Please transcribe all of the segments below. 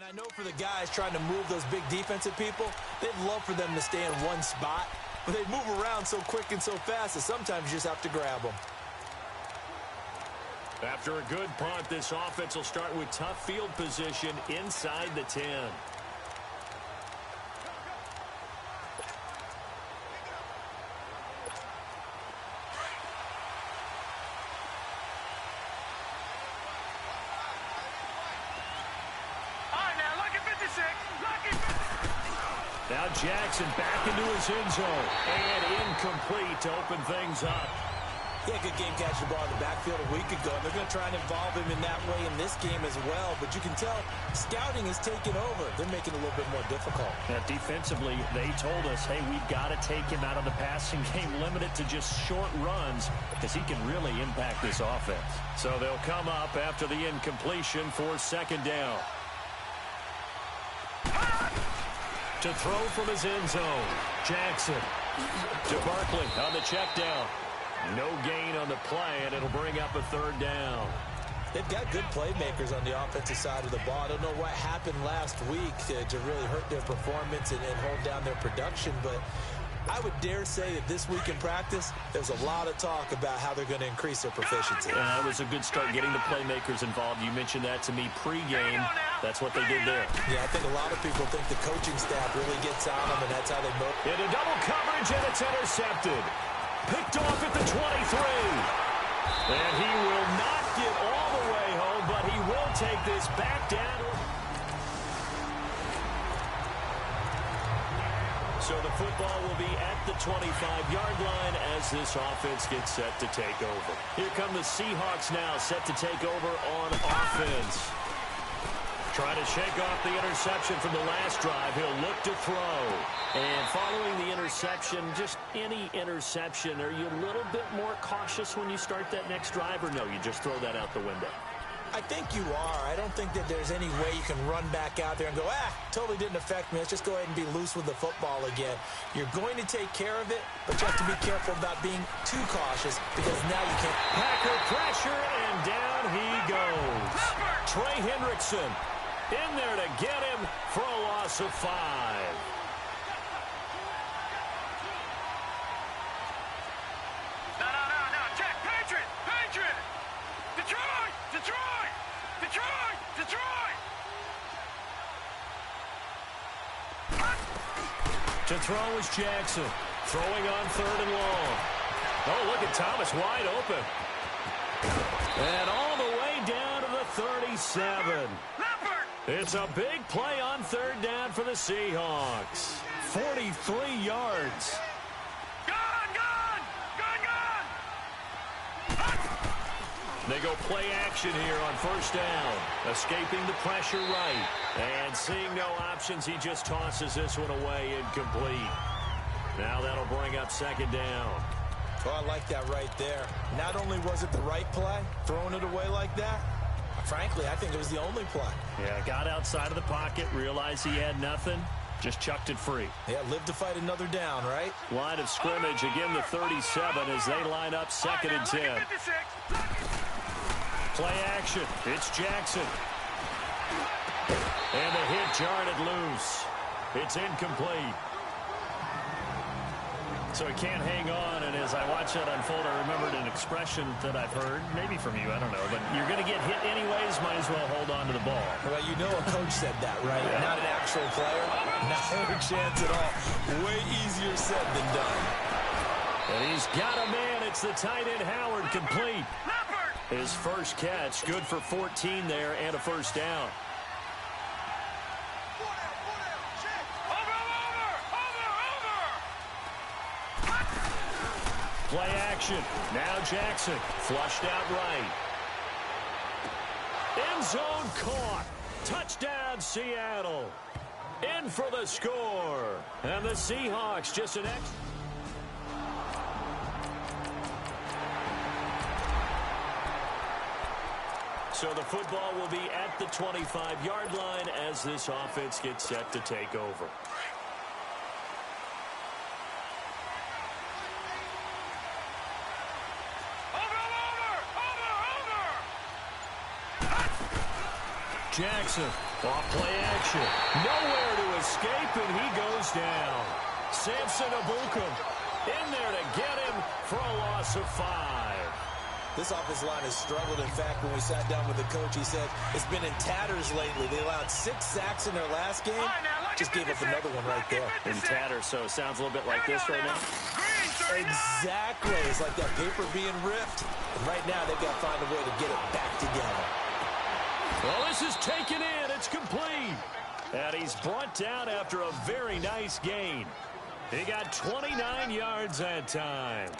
I know for the guys trying to move those big defensive people, they'd love for them to stay in one spot, but they move around so quick and so fast that sometimes you just have to grab them. After a good punt, this offense will start with tough field position inside the 10. Now Jackson back into his end zone. And incomplete to open things up. Yeah, good game catching the ball in the backfield a week ago. They're going to try and involve him in that way in this game as well. But you can tell scouting is taking over. They're making it a little bit more difficult. Now, defensively, they told us, hey, we've got to take him out of the passing game, limit it to just short runs because he can really impact this offense. So they'll come up after the incompletion for second down. To throw from his end zone, Jackson to Barkley on the check down. No gain on the play, and it'll bring up a third down. They've got good playmakers on the offensive side of the ball. I don't know what happened last week to really hurt their performance and hold down their production, but I would dare say that this week in practice, there's a lot of talk about how they're going to increase their proficiency. Yeah, that was a good start getting the playmakers involved. You mentioned that to me pregame. That's what they did there. Yeah, I think a lot of people think the coaching staff really gets on them, and that's how they move. Into double coverage, and it's intercepted. Picked off at the 23. And he will not get all the way home, but he will take this back down. So the football will be at the 25-yard line as this offense gets set to take over. Here come the Seahawks now, set to take over on offense. Trying to shake off the interception from the last drive. He'll look to throw. And following the interception, just any interception, are you a little bit more cautious when you start that next drive, or no, you just throw that out the window? I think you are. I don't think that there's any way you can run back out there and go, totally didn't affect me. Let's just go ahead and be loose with the football again. You're going to take care of it, but you have to be careful about being too cautious because now you can't. Packer pressure, and down he goes. Trey Hendrickson in there to get him for a loss of 5. No. Check. Patriot. Detroit. To throw is Jackson. Throwing on 3rd and long. Oh, look at Thomas wide open. And all the way down to the 37. It's a big play on 3rd down for the Seahawks. 43 yards. Gone! They go play action here on 1st down. Escaping the pressure right. And seeing no options, he just tosses this one away incomplete. Now that'll bring up 2nd down. Oh, I like that right there. Not only was it the right play, throwing it away like that, frankly, I think it was the only play. Yeah, got outside of the pocket, realized he had nothing, just chucked it free. Yeah, live to fight another down, right? Line of scrimmage, again the 37 as they line up 2nd and 10. Play action, it's Jackson. And the hit jarred it loose. It's incomplete. So he can't hang on, and as I watch that unfold, I remembered an expression that I've heard, maybe from you, I don't know, but you're going to get hit anyways, might as well hold on to the ball. Well, you know a coach said that, right? Yeah. Not an actual player. Not a chance at all. Way easier said than done. And he's got a man. It's the tight end, Howard, complete. His first catch, good for 14 there and a 1st down. Play action. Now Jackson. Flushed out right. End zone caught. Touchdown, Seattle. In for the score. And the Seahawks just an extra. So the football will be at the 25-yard line as this offense gets set to take over. Jackson. Off play action. Nowhere to escape, and he goes down. Samson Ebukam in there to get him for a loss of 5. This offensive line has struggled. In fact, when we sat down with the coach, he said it's been in tatters lately. They allowed 6 sacks in their last game. Just gave up another one right there. In tatters, so it sounds a little bit like this right now. Exactly. It's like that paper being ripped. And right now, they've got to find a way to get it back together. Well, this is taken in. It's complete. And he's brought down after a very nice gain. He got 29 yards that time.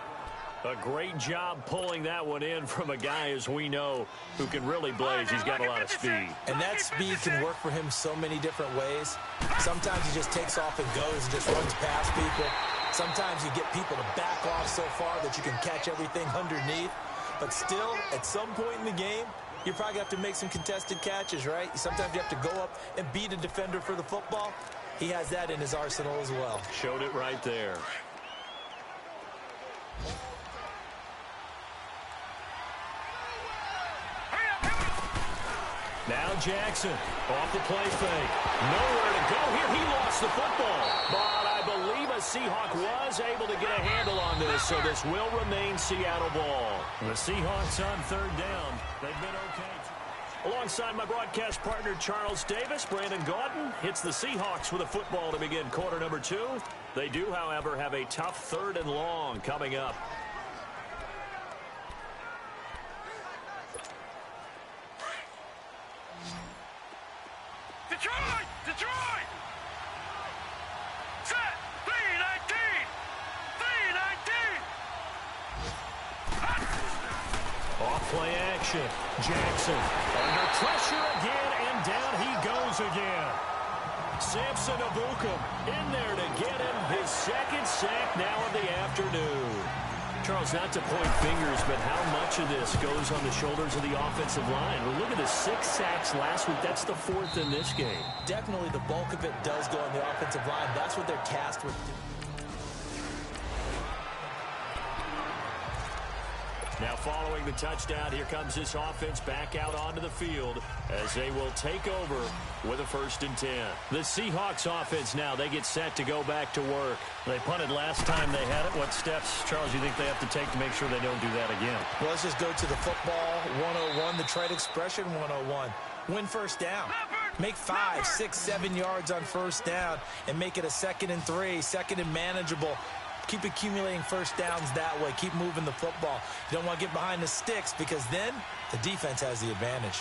A great job pulling that one in from a guy, as we know, who can really blaze. He's got a lot of speed. And that speed can work for him so many different ways. Sometimes he just takes off and goes and just runs past people. Sometimes you get people to back off so far that you can catch everything underneath. But still, at some point in the game, you probably have to make some contested catches, right? Sometimes you have to go up and beat a defender for the football. He has that in his arsenal as well. Showed it right there. Now Jackson off the play fake. Nowhere to go here. He lost the football. But I believe a Seahawk was able to get a handle on this, so this will remain Seattle ball. The Seahawks on 3rd down. They've been okay. Alongside my broadcast partner, Charles Davis, Brandon Gaudin hits the Seahawks with a football to begin quarter number 2. They do, however, have a tough 3rd and long coming up. Detroit! Detroit! Set! 319! 319! Off play action. Jackson under pressure again, and down he goes again. Samson Ebukam in there to get him his 2nd sack now of the afternoon. Charles, not to point fingers, but how much of this goes on the shoulders of the offensive line? Well, look at the 6 sacks last week. That's the 4th in this game. Definitely the bulk of it does go on the offensive line. That's what they're tasked with. Now following the touchdown, here comes this offense back out onto the field as they will take over with a 1st and 10. The Seahawks offense now, they get set to go back to work. They punted last time they had it. What steps, Charles, you think they have to take to make sure they don't do that again? Well, let's just go to the football 101, the trade expression 101. Win 1st down. Make 5, 6, 7 yards on 1st down and make it a 2nd and 3, 2nd and manageable. Keep accumulating 1st downs that way. Keep moving the football. You don't want to get behind the sticks because then the defense has the advantage.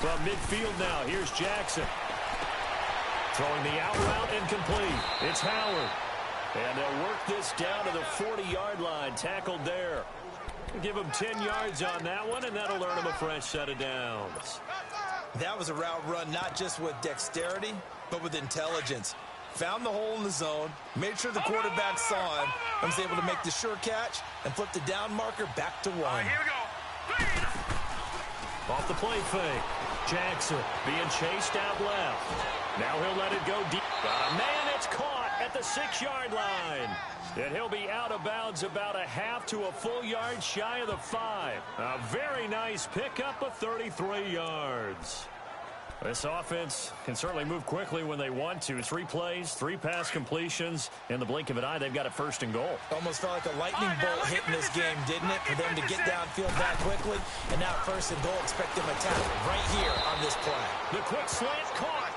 From midfield now, here's Jackson. Throwing the out route incomplete. It's Howard. And they'll work this down to the 40-yard line. Tackled there. Give him 10 yards on that one, and that'll earn him a fresh set of downs. That was a route run not just with dexterity, but with intelligence. Found the hole in the zone, made sure the quarterback saw him, and was able to make the sure catch and flip the down marker back to 1. Here we go. Off the play fake. Jackson being chased out left. Now he'll let it go deep. Got a man, it's caught at the 6-yard line. And he'll be out of bounds about a half to a full yard shy of the 5. A very nice pickup of 33 yards. This offense can certainly move quickly when they want to. 3 plays, 3 pass completions. In the blink of an eye, they've got a 1st and goal. Almost felt like a lightning bolt hit in this game, didn't it? For them to get downfield that quickly. And now 1st and goal, expect them to tackle right here on this play. The quick slant caught.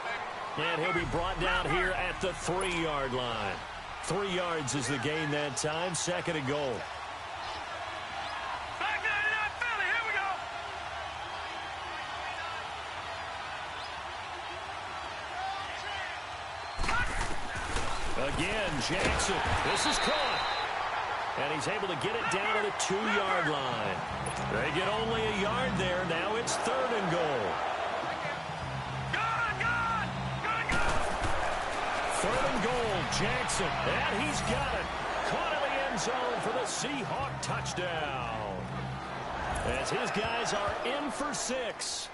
And he'll be brought down here at the 3-yard line. 3 yards is the gain that time. 2nd and goal. Back 99 Philly. Here we go. Again, Jackson. This is caught. And he's able to get it down to the 2-yard line. They get only a yard there. Now it's 3rd and goal. Good. 3rd and goal, Jackson. And he's got it. Caught in the end zone for the Seahawk touchdown. As his guys are in for 6.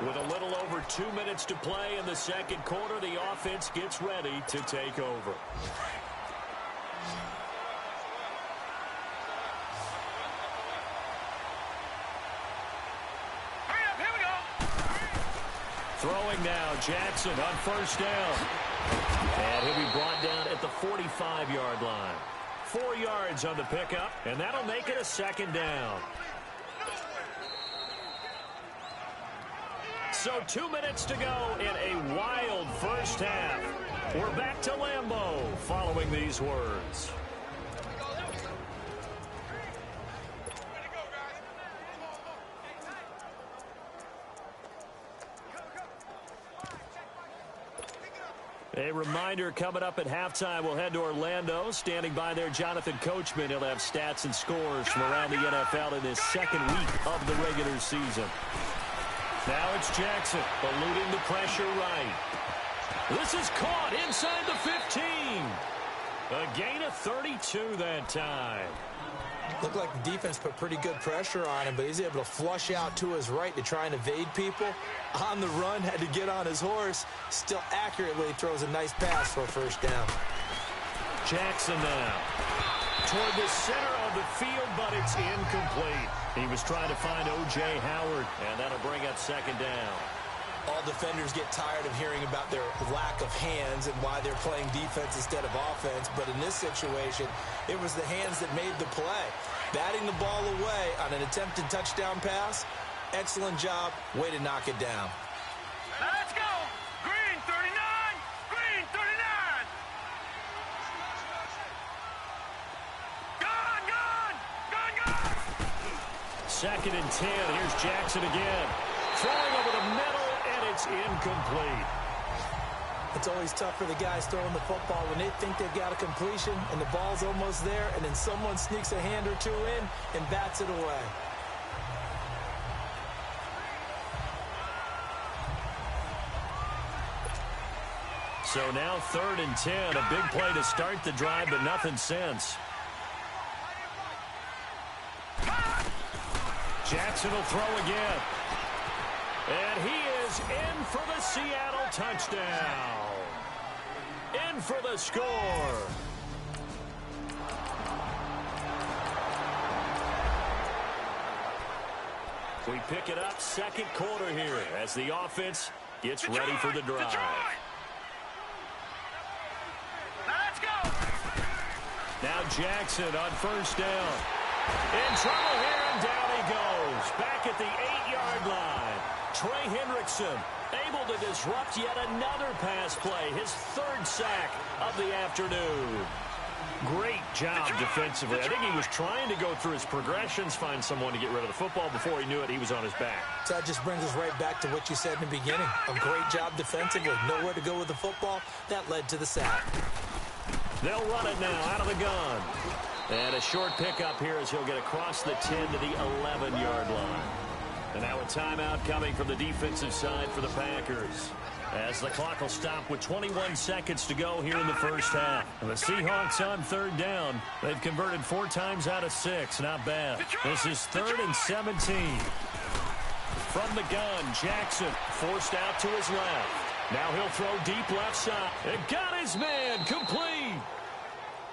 With a little over 2 minutes to play in the 2nd quarter, the offense gets ready to take over. Throwing now, Jackson on first down. And he'll be brought down at the 45-yard line. 4 yards on the pickup, and that'll make it a second down. So 2 minutes to go in a wild first half. We're back to Lambeau following these words. A reminder coming up at halftime, we'll head to Orlando. Standing by there, Jonathan Coachman. He'll have stats and scores from around the NFL in his second week of the regular season. Now it's Jackson, eluding the pressure right. This is caught inside the 15. A gain of 32 that time. Looked like the defense put pretty good pressure on him, but he's able to flush out to his right to try and evade people. On the run, had to get on his horse. Still accurately throws a nice pass for a first down. Jackson now toward the center of the field, but it's incomplete. He was trying to find O.J. Howard, and that'll bring up second down. All defenders get tired of hearing about their lack of hands and why they're playing defense instead of offense. But in this situation, it was the hands that made the play. Batting the ball away on an attempted touchdown pass, excellent job. Way to knock it down. Let's go. Green 39. Green 39. Gone, gone. Gone, gone. Second and 10. Here's Jackson again. Throwing over the middle, and it's incomplete. It's always tough for the guys throwing the football when they think they've got a completion and the ball's almost there, and then someone sneaks a hand or two in and bats it away. So now 3rd and 10. A big play to start the drive, but nothing since. Jackson will throw again. And he is in for the Seattle touchdown. In for the score. We pick it up second quarter here as the offense gets ready for the drive. Let's go. Now Jackson on first down. In trouble here, and down he goes. Back at the 8-yard line. Trey Hendrickson able to disrupt yet another pass play. His 3rd sack of the afternoon. Great job defensively. I think he was trying to go through his progressions, find someone to get rid of the football. Before he knew it, he was on his back. So that just brings us right back to what you said in the beginning. A great job defensively. Nowhere to go with the football. That led to the sack. They'll run it now out of the gun. And a short pickup here as he'll get across the 10 to the 11-yard line. And now a timeout coming from the defensive side for the Packers. As the clock will stop with 21 seconds to go here in the first half. And the Seahawks on 3rd down. They've converted 4 times out of 6. Not bad. This is 3rd and 17. From the gun, Jackson forced out to his left. Now he'll throw deep left side. It got his man complete.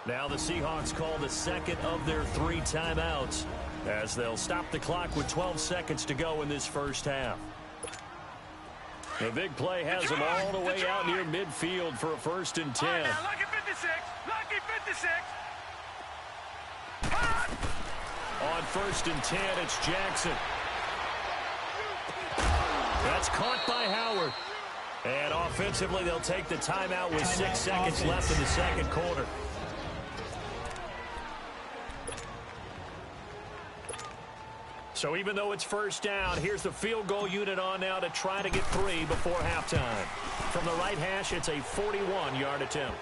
Now the Seahawks call the second of their 3 timeouts as they'll stop the clock with 12 seconds to go in this first half. The big play has them all the way out near midfield for a 1st and 10. Lucky 56. Lucky 56. On 1st and 10, it's Jackson. That's caught by Howard. And offensively, they'll take the timeout with 6 seconds left in the second quarter. So even though it's first down, here's the field goal unit on now to try to get 3 before halftime. From the right hash, it's a 41-yard attempt.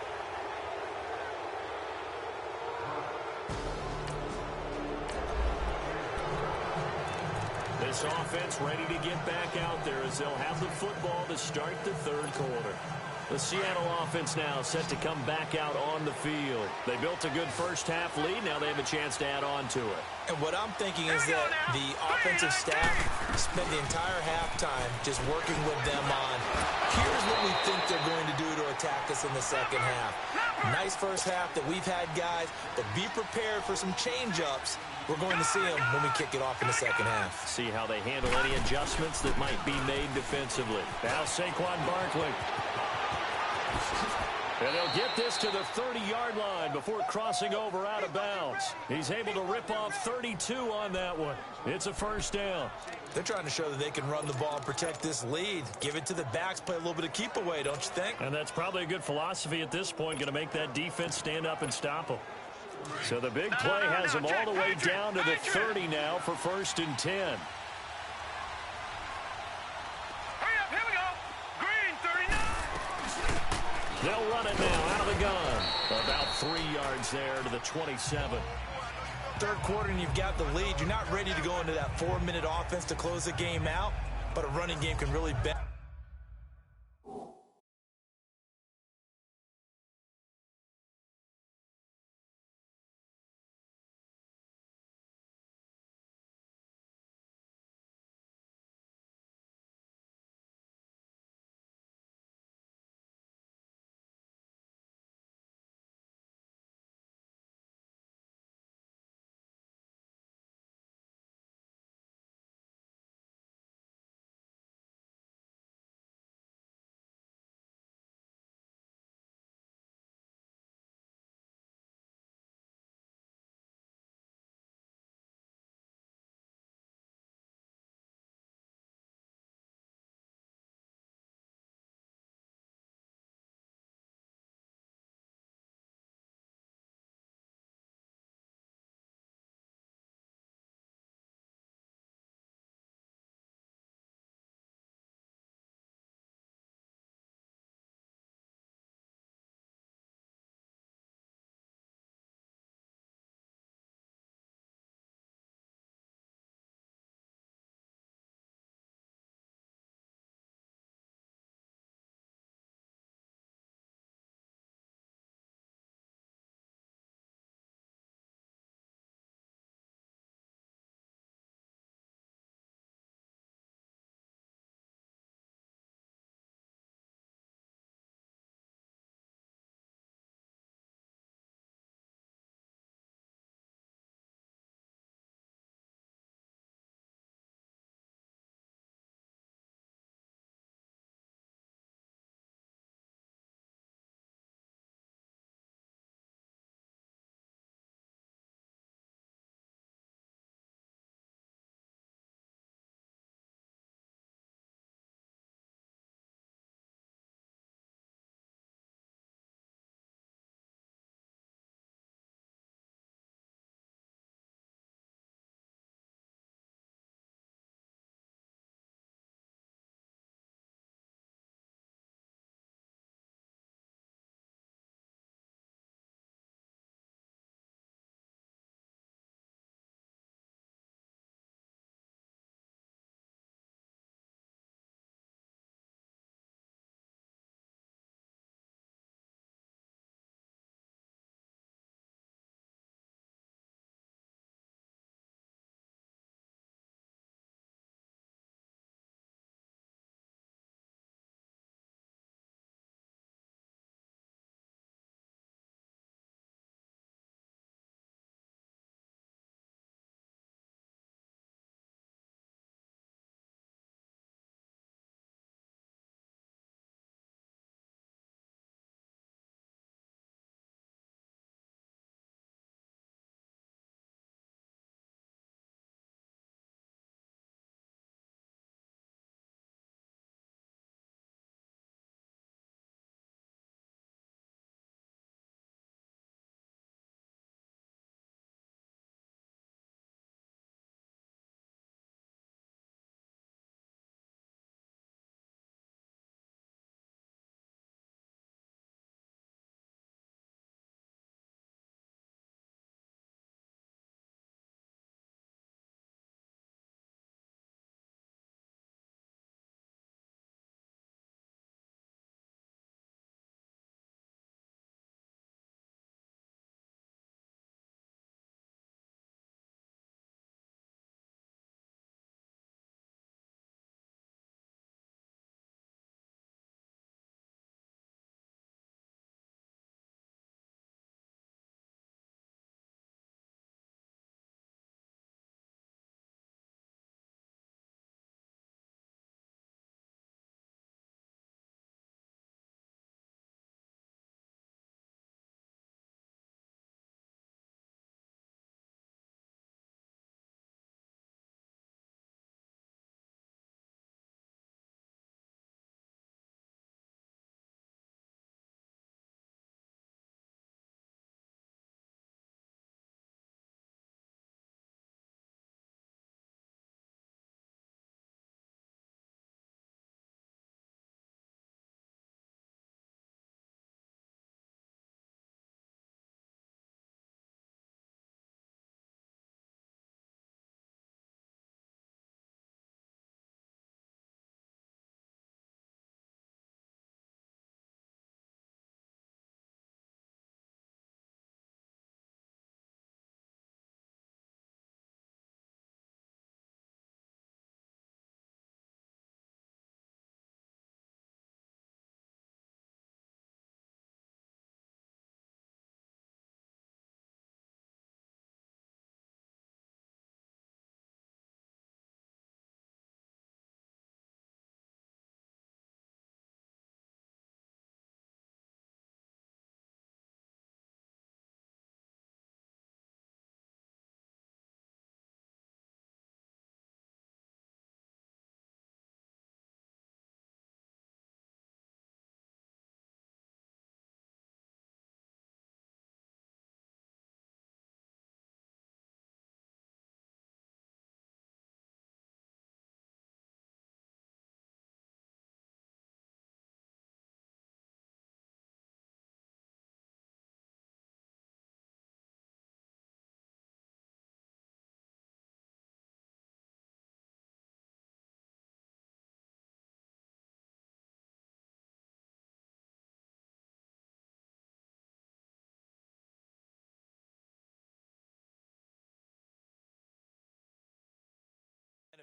This offense ready to get back out there as they'll have the football to start the 3rd quarter. The Seattle offense now set to come back out on the field. They built a good first half lead. Now they have a chance to add on to it. And what I'm thinking is that the offensive staff spent the entire halftime just working with them on, here's what we think they're going to do to attack us in the second half. Nice first half that we've had, guys, but be prepared for some change-ups. We're going to see them when we kick it off in the second half. See how they handle any adjustments that might be made defensively. Now Saquon Barkley. And they'll get this to the 30-yard line before crossing over out of bounds. He's able to rip off 32 on that one. It's a first down. They're trying to show that they can run the ball and protect this lead. Give it to the backs, play a little bit of keep away, don't you think? And that's probably a good philosophy at this point, going to make that defense stand up and stop them. So the big play has them all the way down to the 30 now for 1st and 10. Hurry up, here we go. Green, 39. They'll run it now out of the gun. About 3 yards there to the 27. Third quarter and you've got the lead. You're not ready to go into that 4-minute offense to close the game out, but a running game can really bet.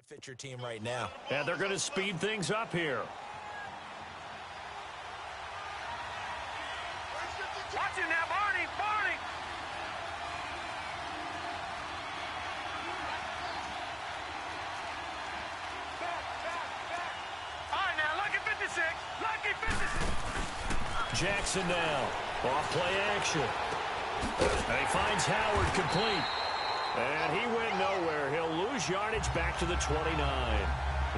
benefit your team right now. And they're going to speed things up here. Watch it now, Barney! Barney! All right, now, lucky 56. Lucky 56. Jackson now. Off play action. And he finds Howard complete. And he went nowhere. He'll lose yardage back to the 29.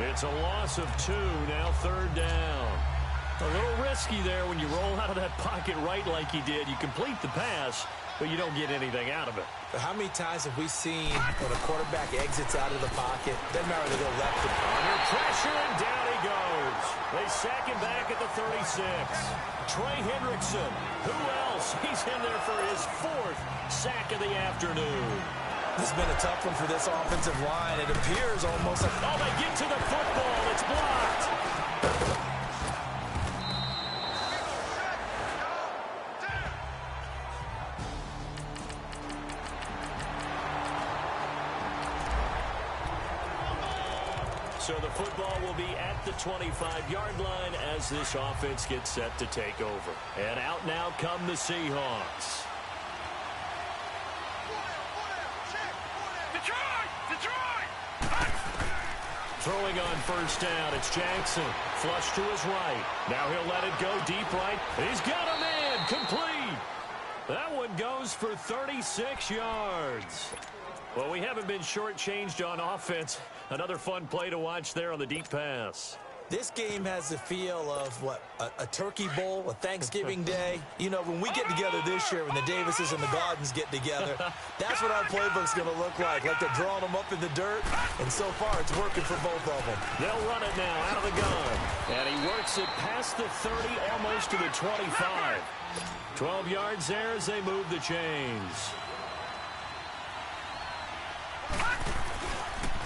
It's a loss of 2, now 3rd down. A little risky there when you roll out of that pocket right like he did. You complete the pass, but you don't get anything out of it. But how many times have we seen when a quarterback exits out of the pocket, doesn't matter whether they go left or right? Under pressure, and down he goes. They sack him back at the 36. Trey Hendrickson, who else? He's in there for his 4th sack of the afternoon. This has been a tough one for this offensive line. It appears almost like... Oh, they get to the football. It's blocked. So the football will be at the 25-yard line as this offense gets set to take over. And out now come the Seahawks. Throwing on 1st down, it's Jackson. Flush to his right. Now he'll let it go deep right. He's got a man complete. That one goes for 36 yards. Well, we haven't been shortchanged on offense. Another fun play to watch there on the deep pass. This game has the feel of, what, a turkey bowl, a Thanksgiving day. You know, when we get together this year, when the Davises and the Gardens get together, that's what our playbook's going to look like they're drawing them up in the dirt, and so far it's working for both of them. They'll run it now out of the gun, and he works it past the 30, almost to the 25. 12 yards there as they move the chains.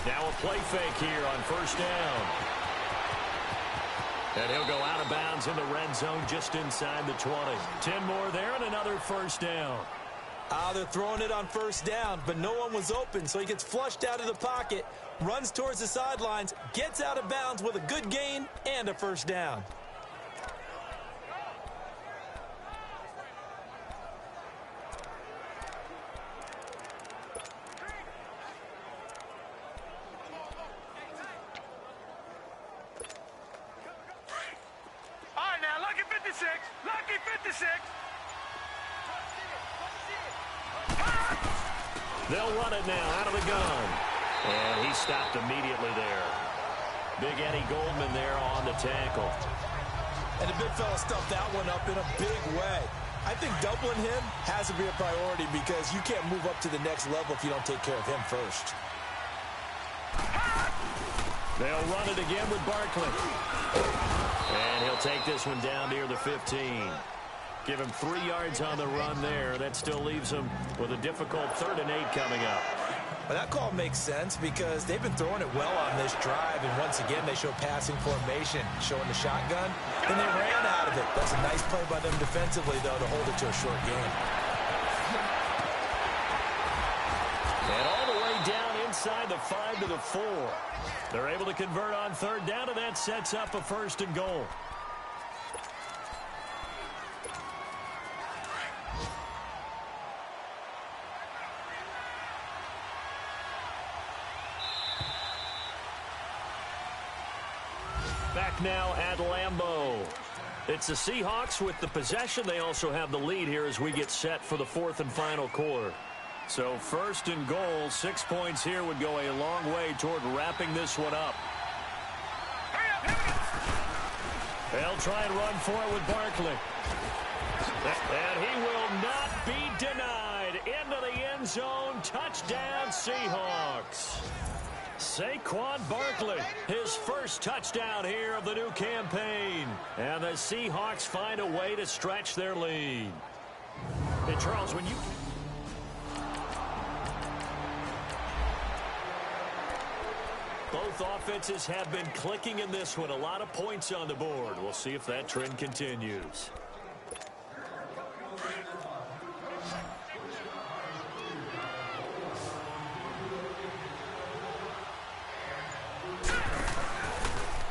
Now a play fake here on 1st down. And he'll go out of bounds in the red zone just inside the 20. 10 more there and another 1st down. They're throwing it on 1st down, but no one was open, so he gets flushed out of the pocket, runs towards the sidelines, gets out of bounds with a good gain and a 1st down. Lucky 56. They'll run it now out of the gun. And he stopped immediately there. Big Eddie Goldman there on the tackle. And the big fella stuffed that one up in a big way. I think doubling him has to be a priority because you can't move up to the next level if you don't take care of him first. They'll run it again with Barkley. And he'll take this one down near the 15. Give him 3 yards on the run there. That still leaves him with a difficult 3rd and 8 coming up. Well, that call makes sense because they've been throwing it well on this drive, and once again they show passing formation, showing the shotgun, and they ran out of it. That's a nice play by them defensively, though, to hold it to a short game. And all the way down inside the 5 to the 4. They're able to convert on 3rd down, and that sets up a 1st and goal. Back now at Lambeau. It's the Seahawks with the possession. They also have the lead here as we get set for the 4th and final quarter. So 1st and goal, 6 points here would go a long way toward wrapping this one up. They'll try and run for it with Barkley. And he will not be denied. Into the end zone. Touchdown, Seahawks. Saquon Barkley, his first touchdown here of the new campaign. And the Seahawks find a way to stretch their lead. Hey, Charles, when you... Both offenses have been clicking in this one. A lot of points on the board. We'll see if that trend continues.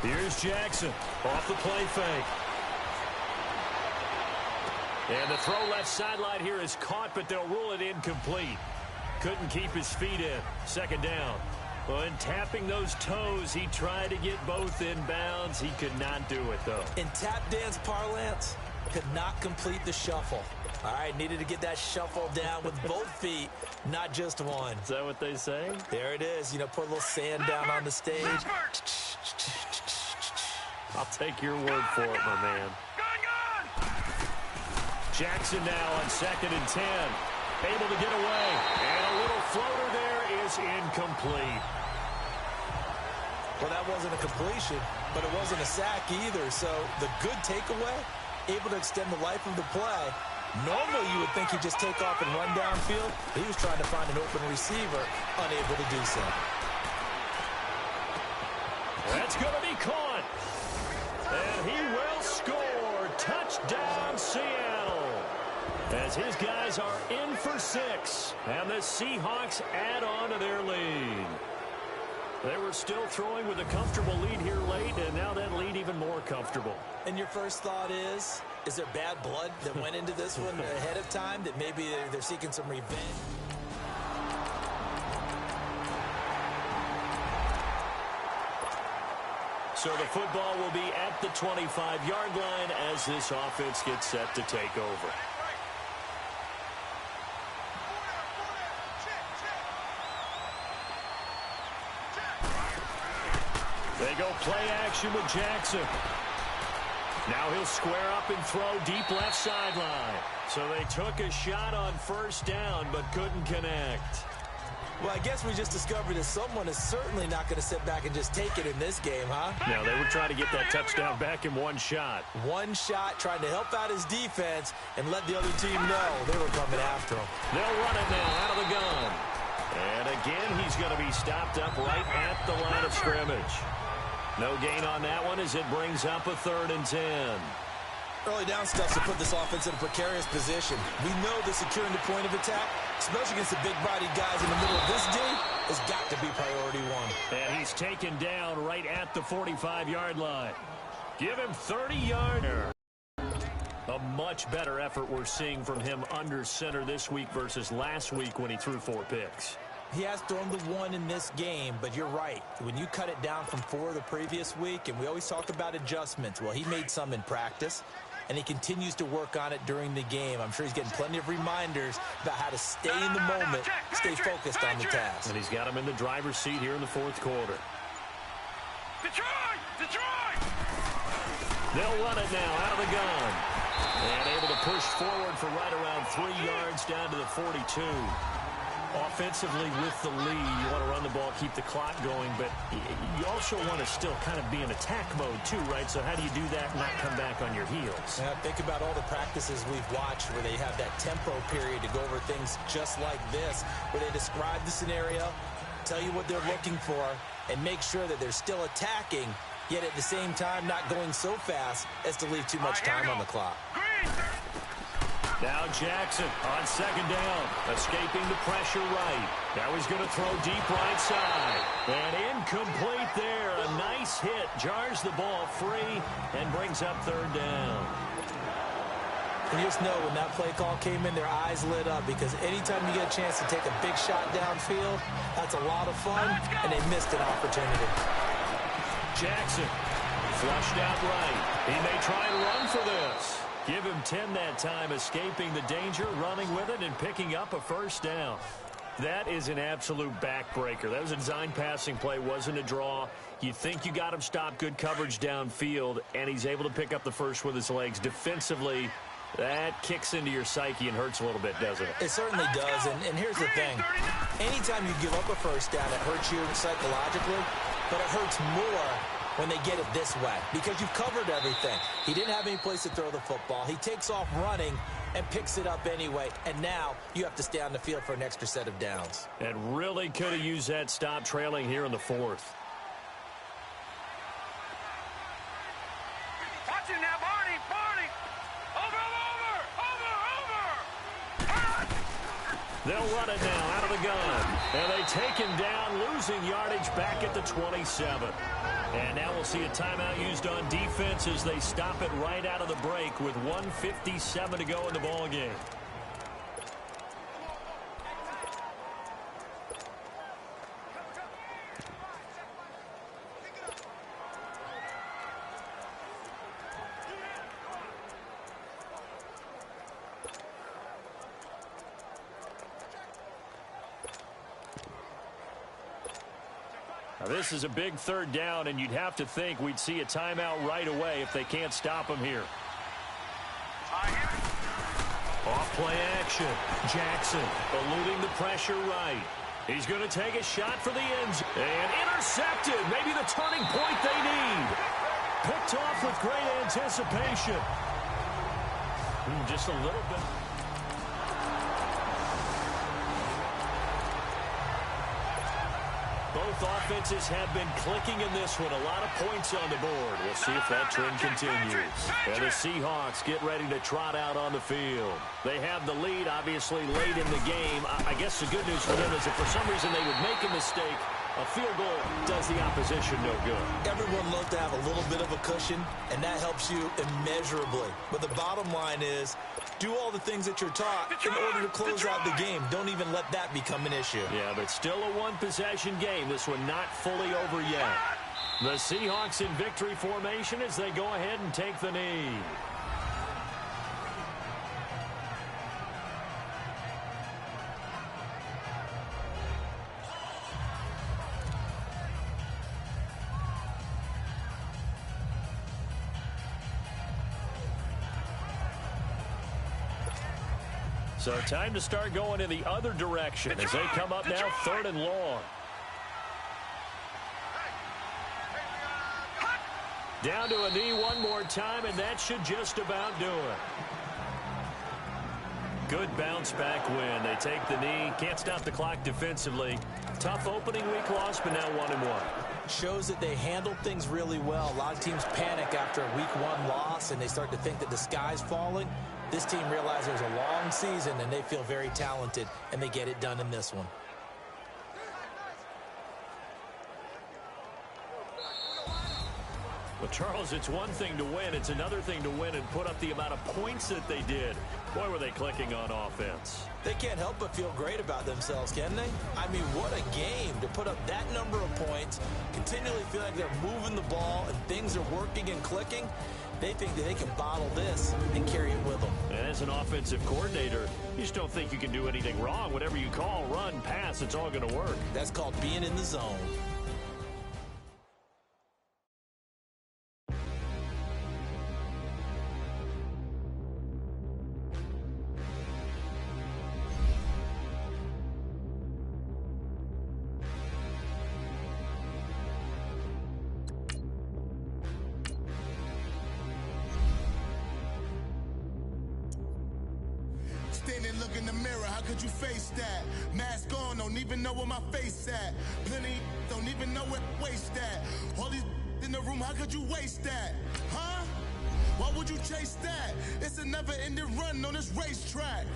Here's Jackson off the play fake. And the throw left sideline here is caught, but they'll rule it incomplete. Couldn't keep his feet in. Second down. Well, in tapping those toes, he tried to get both in bounds. He could not do it, though. In tap dance parlance, could not complete the shuffle. All right, needed to get that shuffle down with both feet, not just one. Is that what they say? There it is. You know, put a little sand down on the stage. I'll take your word for it, my man. Jackson now on 2nd and 10. Able to get away. And a little floater there is incomplete. Well, that wasn't a completion, but it wasn't a sack either. So the good takeaway, able to extend the life of the play. Normally, you would think he'd just take off and run downfield. He was trying to find an open receiver, unable to do so. That's going to be caught. And he will score. Touchdown, Seattle. As his guys are in for 6. And the Seahawks add on to their lead. They were still throwing with a comfortable lead here late, and now that lead even more comfortable. And your first thought is there bad blood that went into this one ahead of time, that maybe they're seeking some revenge? So the football will be at the 25-yard line as this offense gets set to take over. They go play action with Jackson. Now he'll square up and throw deep left sideline. So they took a shot on first down but couldn't connect. Well, I guess we just discovered that someone is certainly not going to sit back and just take it in this game, huh? Now they were trying to get that touchdown back in one shot. One shot, trying to help out his defense and let the other team know they were coming after him. They'll run it now out of the gun. And again, he's going to be stopped up right at the line of scrimmage. No gain on that one as it brings up a 3rd and 10. Early down stuff to put this offense in a precarious position. We know that securing the point of attack, especially against the big-bodied guys in the middle of this D, has got to be priority one. And he's taken down right at the 45-yard line. Give him 30 yards. A much better effort we're seeing from him under center this week versus last week when he threw 4 picks. He has thrown the 1 in this game, but you're right. When you cut it down from 4 the previous week, and we always talk about adjustments, well, he made some in practice, and he continues to work on it during the game. I'm sure he's getting plenty of reminders about how to stay in the moment, stay focused on the task. And he's got him in the driver's seat here in the 4th quarter. Detroit! They'll run it now out of the gun. And able to push forward for right around 3 yards down to the 42. Offensively with the lead, you want to run the ball, keep the clock going, but you also want to still kind of be in attack mode too, right? So how do you do that and not come back on your heels? Yeah, think about all the practices we've watched where they have that tempo period to go over things just like this, where they describe the scenario, tell you what they're looking for, and make sure that they're still attacking, yet at the same time not going so fast as to leave too much time on the clock. Now Jackson on 2nd down, escaping the pressure right. Now he's going to throw deep right side. And incomplete there. A nice hit. Jars the ball free and brings up 3rd down. And you just know when that play call came in, their eyes lit up, because anytime you get a chance to take a big shot downfield, that's a lot of fun, and they missed an opportunity. Jackson flushed out right. He may try and run for this. Give him 10 that time, escaping the danger, running with it, and picking up a 1st down. That is an absolute backbreaker. That was a design passing play, wasn't a draw. You think you got him stopped, good coverage downfield, and he's able to pick up the first with his legs. Defensively, that kicks into your psyche and hurts a little bit, doesn't it? It certainly does, and here's the thing. Anytime you give up a 1st down, it hurts you psychologically, but it hurts more when they get it this way, because you've covered everything. He didn't have any place to throw the football. He takes off running and picks it up anyway, and now you have to stay on the field for an extra set of downs. And really could have used that stop trailing here in the 4th. Watch it now, Barney! Over! They'll run it now out of the gun. And they take him down, losing yardage back at the 27. And now we'll see a timeout used on defense as they stop it right out of the break with 1:57 to go in the ballgame. Now this is a big third down, and you'd have to think we'd see a timeout right away if they can't stop him here. Off play action. Jackson eluding the pressure right. He's going to take a shot for the end zone. And intercepted. Maybe the turning point they need. Picked off with great anticipation. Just a little bit. Both offenses have been clicking in this one. A lot of points on the board. We'll see if that trend continues. And the Seahawks get ready to trot out on the field. They have the lead, obviously, late in the game. I guess the good news for them is if for some reason they would make a mistake, a field goal does the opposition no good. Everyone loves to have a little bit of a cushion, and that helps you immeasurably. But the bottom line is, do all the things that you're taught in order to close out the game. Don't even let that become an issue. Yeah, but still a one-possession game. This one not fully over yet. The Seahawks in victory formation as they go ahead and take the knee. So time to start going in the other direction as they come up now 3rd and long. Down to a knee one more time, and that should just about do it. Good bounce back win. They take the knee. Can't stop the clock defensively. Tough opening week loss, but now 1-1. Shows that they handled things really well. A lot of teams panic after a week 1 loss, and they start to think that the sky's falling. This team realizes there's a long season, and they feel very talented, and they get it done in this one. Well, Charles, it's one thing to win. It's another thing to win and put up the amount of points that they did. Boy, were they clicking on offense. They can't help but feel great about themselves, can they? I mean, what a game to put up that number of points, continually feel like they're moving the ball, and things are working and clicking. They think that they can bottle this and carry it with them. And as an offensive coordinator, you just don't think you can do anything wrong. Whatever you call, run, pass, it's all going to work. That's called being in the zone. Standing, look in the mirror, how could you face that? Mask on, don't even know where my face at. Plenty, don't even know where waist at. All these in the room, how could you waste that? Huh? Why would you chase that? It's a never-ending run on this racetrack.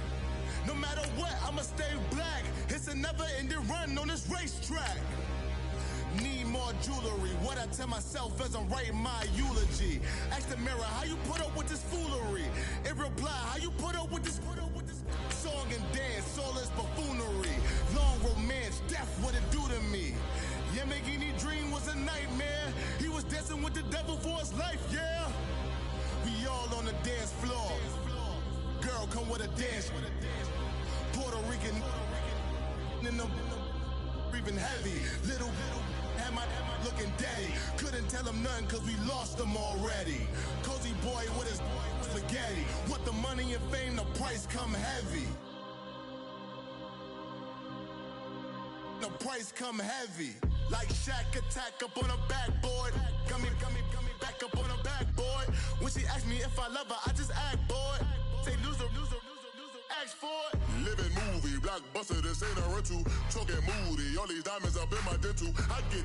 No matter what, I'ma stay black. It's a never-ending run on this racetrack. Need more jewelry. What I tell myself as I'm writing my eulogy. Ask the mirror, how you put up with this foolery? In reply, how you put up with this song and dance, all this buffoonery. Long romance, death, what it do to me? Yamagini dream was a nightmare. He was dancing with the devil for his life, yeah. We all on the dance floor. Girl, come with a dance. Puerto Rican in the breathing heavy. Little had my looking daddy. Couldn't tell him nothing cause we lost him already. Cozy boy with his spaghetti. With the money and fame, the price come heavy. The price come heavy. Like Shaq attack up on a backboard. Gummy, back up on a backboard. When she asked me if I love her, I just act bored. Say loser, ask for it. Living movie, blockbuster, this ain't a rental. Talking moody, all these diamonds up in my dental. I get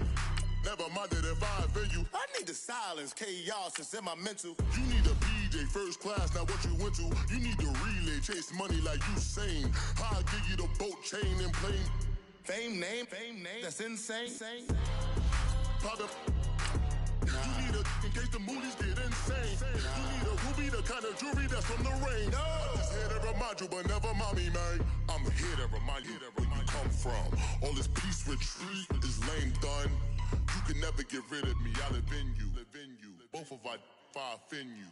never minded if I offend you. I need the silence, chaos is in my mental. You need a PJ DJ first class, now what you went to? You need to relay, chase money like Usain. I'll give you the boat chain and plane. Fame name, that's insane. Pop up. You need a, in case the movies get insane. You need a ruby, the kind of jewelry that's from the rain. I'm just here to remind you, but never mommy, man. I'm here to remind you where you come from. All this peace retreat is lame done. You can never get rid of me, I live in you. Both of our five in you.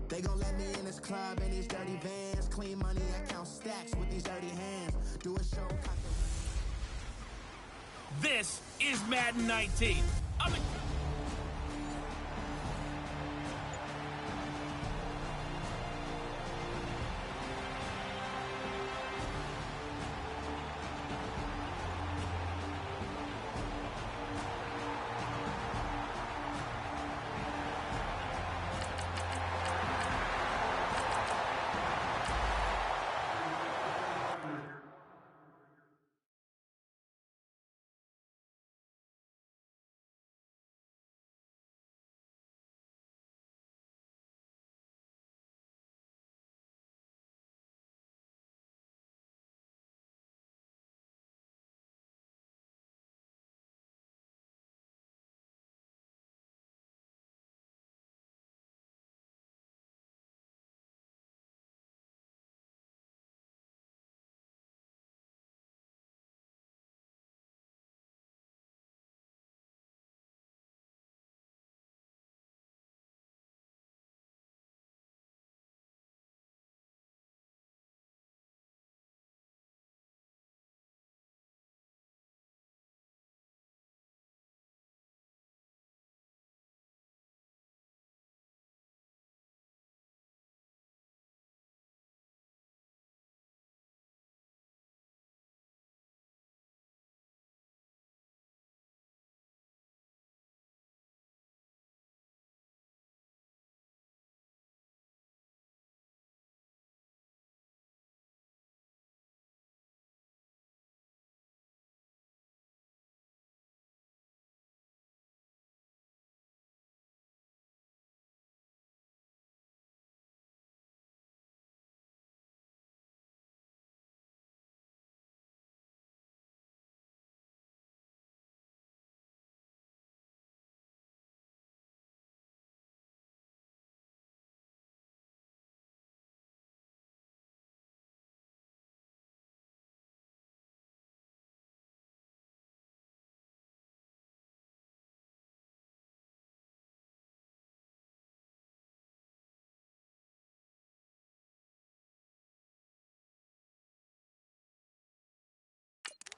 They gon' let me in this club in these dirty vans. Clean money, I count stacks with these dirty hands. Do a show. This is Madden 19.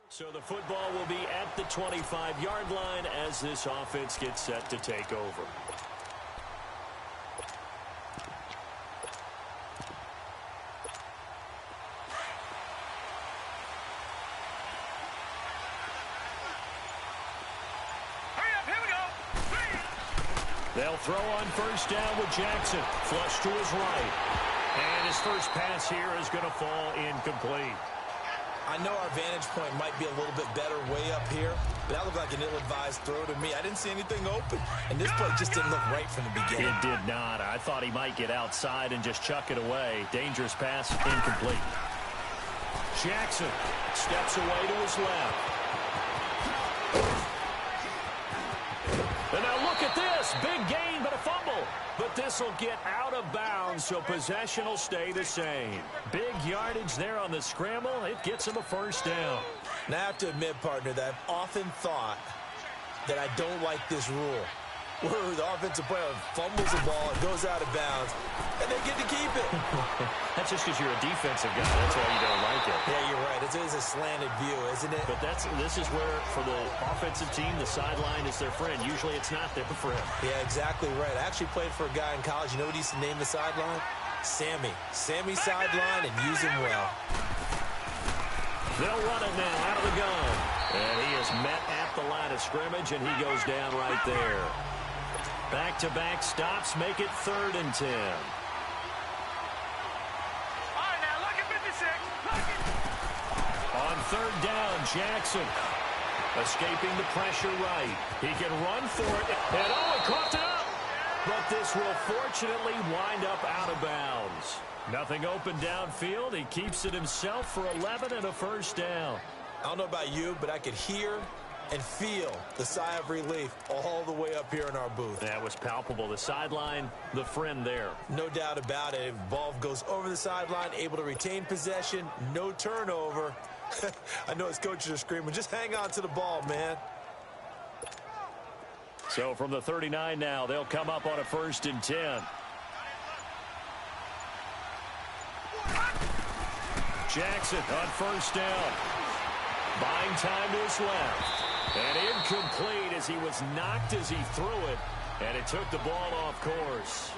So the football will be at the 25-yard line as this offense gets set to take over. They'll throw on first down with Jackson. Flush to his right. And his first pass here is going to fall incomplete. I know our vantage point might be a little bit better way up here, but that looked like an ill-advised throw to me. I didn't see anything open, and this play just didn't look right from the beginning. It did not. I thought he might get outside and just chuck it away. Dangerous pass, incomplete. Jackson steps away to his left. And now look at this. Big gain, but a fumble. But this will get out of bounds, so possession will stay the same. Big yardage there on the scramble. It gets him a first down. Now, I have to admit, partner, that I've often thought that I don't like this rule, where the offensive player fumbles the ball, it goes out of bounds, and they get to keep it. That's just because you're a defensive guy. That's why you don't like it. Yeah, you're right. It is a slanted view, isn't it? But this is where, for the offensive team, the sideline is their friend. Usually it's not there for him. Yeah, exactly right. I actually played for a guy in college. You know what he used to name the sideline? Sammy. Sammy's sideline, and use him well. They'll run it now out of the gun. And he is met at the line of scrimmage, and he goes down right there. Back-to-back stops make it 3rd and 10. All right, now, lucky 56. Lucky. On 3rd down, Jackson escaping the pressure right. He can run for it. And, he caught it up. But this will fortunately wind up out of bounds. Nothing open downfield. He keeps it himself for 11 and a 1st down. I don't know about you, but I could hear and feel the sigh of relief all the way up here in our booth. That was palpable. The sideline, the friend there. No doubt about it. If ball goes over the sideline, able to retain possession, no turnover. I know his coaches are screaming, just hang on to the ball, man. So from the 39 now, they'll come up on a 1st and 10. Jackson on 1st down. Buying time to his left. And incomplete as he was knocked as he threw it. And it took the ball off course.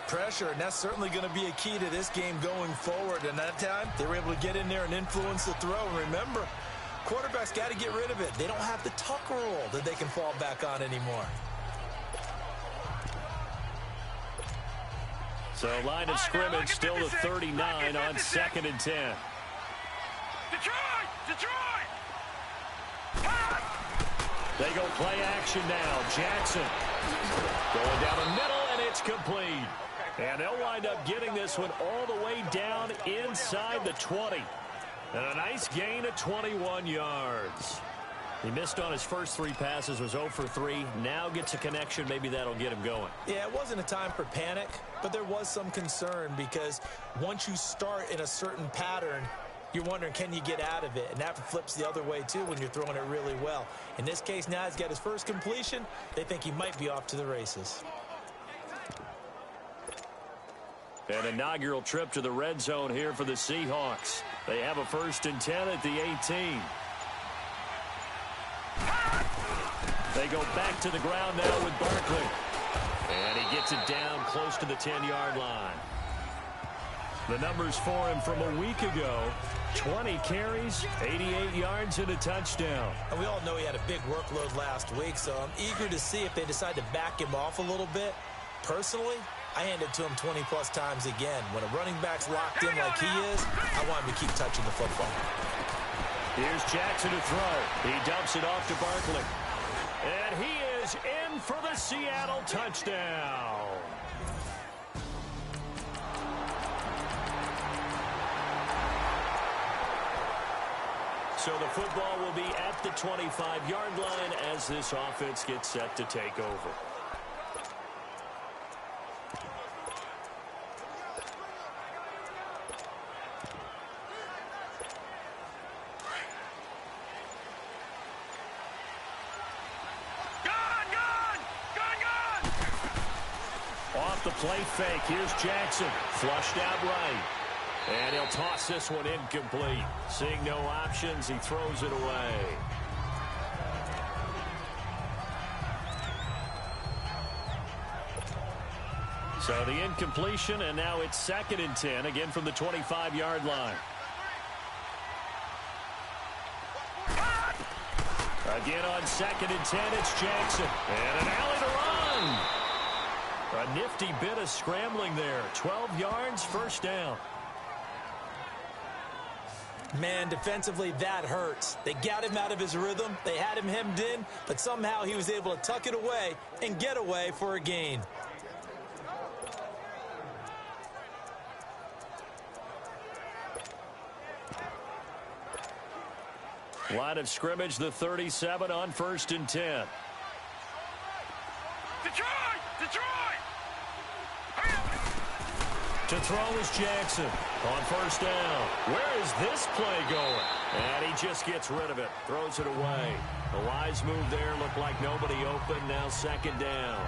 Pressure, and that's certainly going to be a key to this game going forward. And that time, they were able to get in there and influence the throw. And remember, quarterbacks got to get rid of it. They don't have the tuck rule that they can fall back on anymore. So line of scrimmage still the 39 on 2nd and 10. Detroit! Detroit! They go play action now. Jackson going down the middle, and it's complete. And they'll wind up getting this one all the way down inside the 20. And a nice gain of 21 yards. He missed on his first 3 passes, was 0 for 3. Now gets a connection. Maybe that'll get him going. Yeah, it wasn't a time for panic, but there was some concern because once you start in a certain pattern, you're wondering, can you get out of it? And that flips the other way, too, when you're throwing it really well. In this case, now he's got his first completion. They think he might be off to the races. An inaugural trip to the red zone here for the Seahawks. They have a 1st and 10 at the 18. They go back to the ground now with Barkley. And he gets it down close to the 10-yard line. The numbers for him from a week ago: 20 carries, 88 yards, and a touchdown. And we all know he had a big workload last week, so I'm eager to see if they decide to back him off a little bit. Personally, I hand it to him 20-plus times again. When a running back's locked in like he is, I want him to keep touching the football. Here's Jackson to throw. He dumps it off to Barkley. And he is in for the Seattle touchdown. So the football will be at the 25-yard line as this offense gets set to take over. Off the play fake, here's Jackson. Flushed out right. And he'll toss this one incomplete. Seeing no options, he throws it away. So the incompletion, and now it's 2nd and 10, again from the 25-yard line. Again on 2nd and 10, it's Jackson. And an alley to run. A nifty bit of scrambling there. 12 yards, 1st down. Man, defensively, that hurts. They got him out of his rhythm. They had him hemmed in, but somehow he was able to tuck it away and get away for a gain. Line of scrimmage, the 37 on 1st and 10. Detroit! Detroit! To throw is Jackson on 1st down. Where is this play going? And he just gets rid of it. Throws it away. A wise move there. Looked like nobody open. Now 2nd down.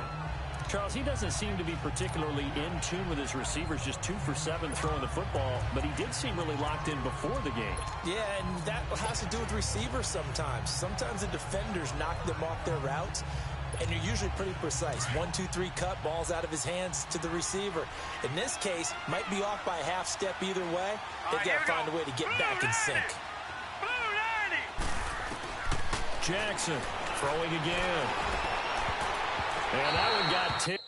Charles, he doesn't seem to be particularly in tune with his receivers, just 2 for 7 throwing the football, but he did seem really locked in before the game. Yeah, and that has to do with receivers sometimes. Sometimes the defenders knock them off their routes, and you're usually pretty precise. 1, 2, 3 cut, ball's out of his hands to the receiver. In this case, might be off by a half step either way. They've got to find a way to get back in sync. Jackson throwing again. And that one got tipped.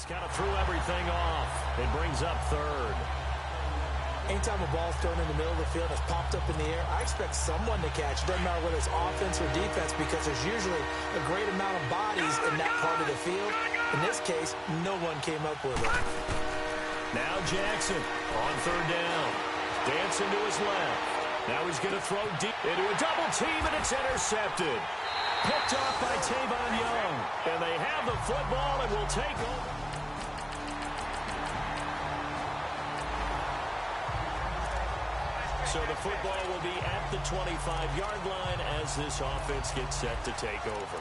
Kind of threw everything off. It brings up third. Anytime a ball's thrown in the middle of the field, it's popped up in the air, I expect someone to catch. It doesn't matter whether it's offense or defense, because there's usually a great amount of bodies in that part of the field. In this case, no one came up with it. Now Jackson on third down. Dancing to his left. Now he's going to throw deep into a double team, and it's intercepted. Picked off by Tavon Young. And they have the football and will take over. So the football will be at the 25-yard line as this offense gets set to take over.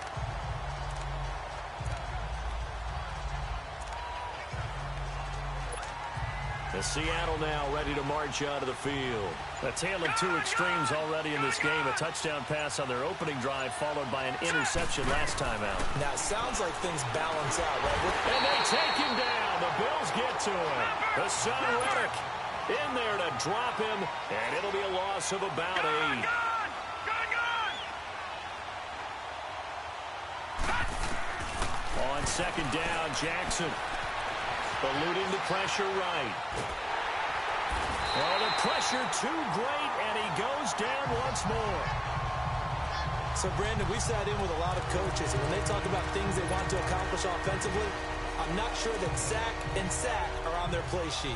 The Seattle now ready to march out of the field. A tale of two extremes already in this game. A touchdown pass on their opening drive followed by an interception last time out. Now, it sounds like things balance out, right? And they take him down. The Bills get to him. The son Reddick in there to drop him, and it'll be a loss of about 8. On second down, Jackson eluding the pressure right. Oh, the pressure too great, and he goes down once more. So, Brandon, we've sat in with a lot of coaches, and when they talk about things they want to accomplish offensively, I'm not sure that sack and sack are on their play sheet.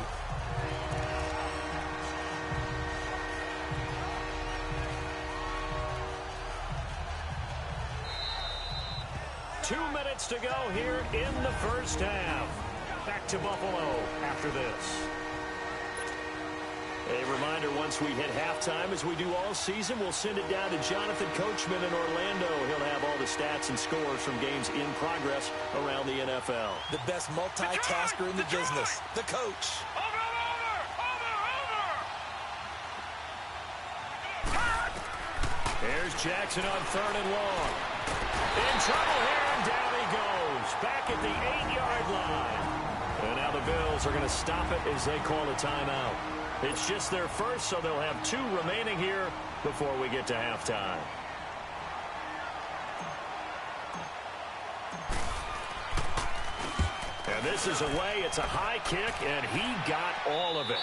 Two minutes to go here in the first half. Back to Buffalo after this. A reminder, once we hit halftime, as we do all season, we'll send it down to Jonathan Coachman in Orlando. He'll have all the stats and scores from games in progress around the NFL. The best multitasker in the business, the coach. Here's Jackson on third and long. In trouble here, and down he goes. Back at the 8-yard line. And now the Bills are going to stop it as they call a timeout. It's just their first, so they'll have 2 remaining here before we get to halftime. And this is away. It's a high kick, and he got all of it.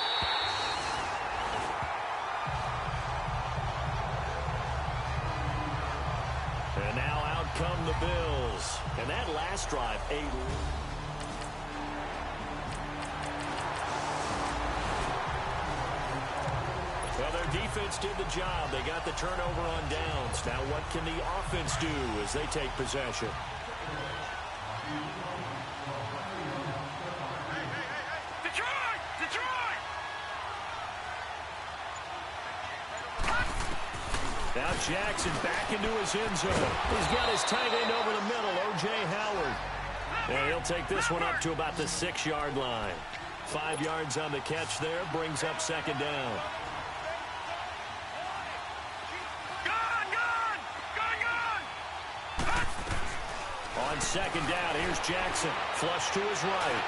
And now out come the Bills. And that last drive, well, their defense did the job. They got the turnover on downs. Now what can the offense do as they take possession? Detroit! Detroit! Now Jackson back into his end zone. He's got his tight end over the middle, O.J. Howard. And he'll take this one up to about the 6-yard line. 5 yards on the catch there, brings up second down. On second down, here's Jackson. Flush to his right.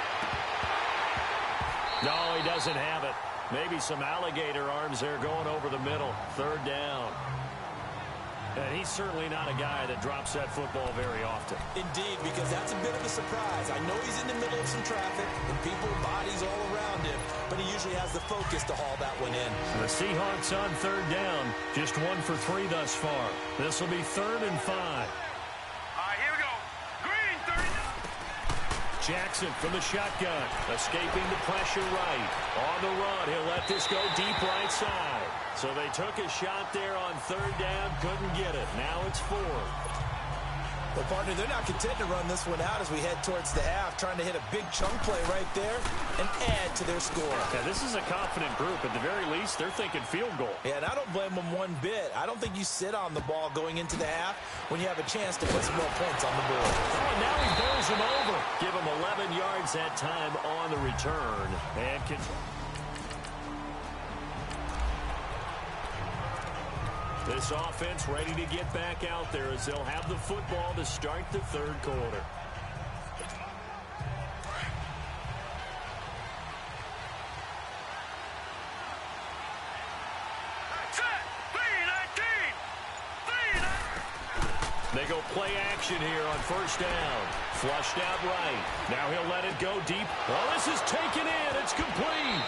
No, he doesn't have it. Maybe some alligator arms there going over the middle. Third down. And he's certainly not a guy that drops that football very often. Indeed, because that's a bit of a surprise. I know he's in the middle of some traffic and people, bodies all around him, but he usually has the focus to haul that one in. The Seahawks on third down. Just 1 for 3 thus far. This will be 3rd and 5. Here we go. Green, 30. Jackson from the shotgun, escaping the pressure right. On the run, he'll let this go deep right side. So they took a shot there on third down, couldn't get it. Now it's 4th. Well, partner, they're not content to run this one out as we head towards the half, trying to hit a big chunk play right there and add to their score. Yeah, this is a confident group. At the very least, they're thinking field goal. Yeah, and I don't blame them one bit. I don't think you sit on the ball going into the half when you have a chance to put some more points on the board. Oh, and now he bowls him over. Give him 11 yards that time on the return. And this offense ready to get back out there as they'll have the football to start the third quarter. They go play action here on first down. Flushed out right. Now he'll let it go deep. Oh, this is taken in. It's complete.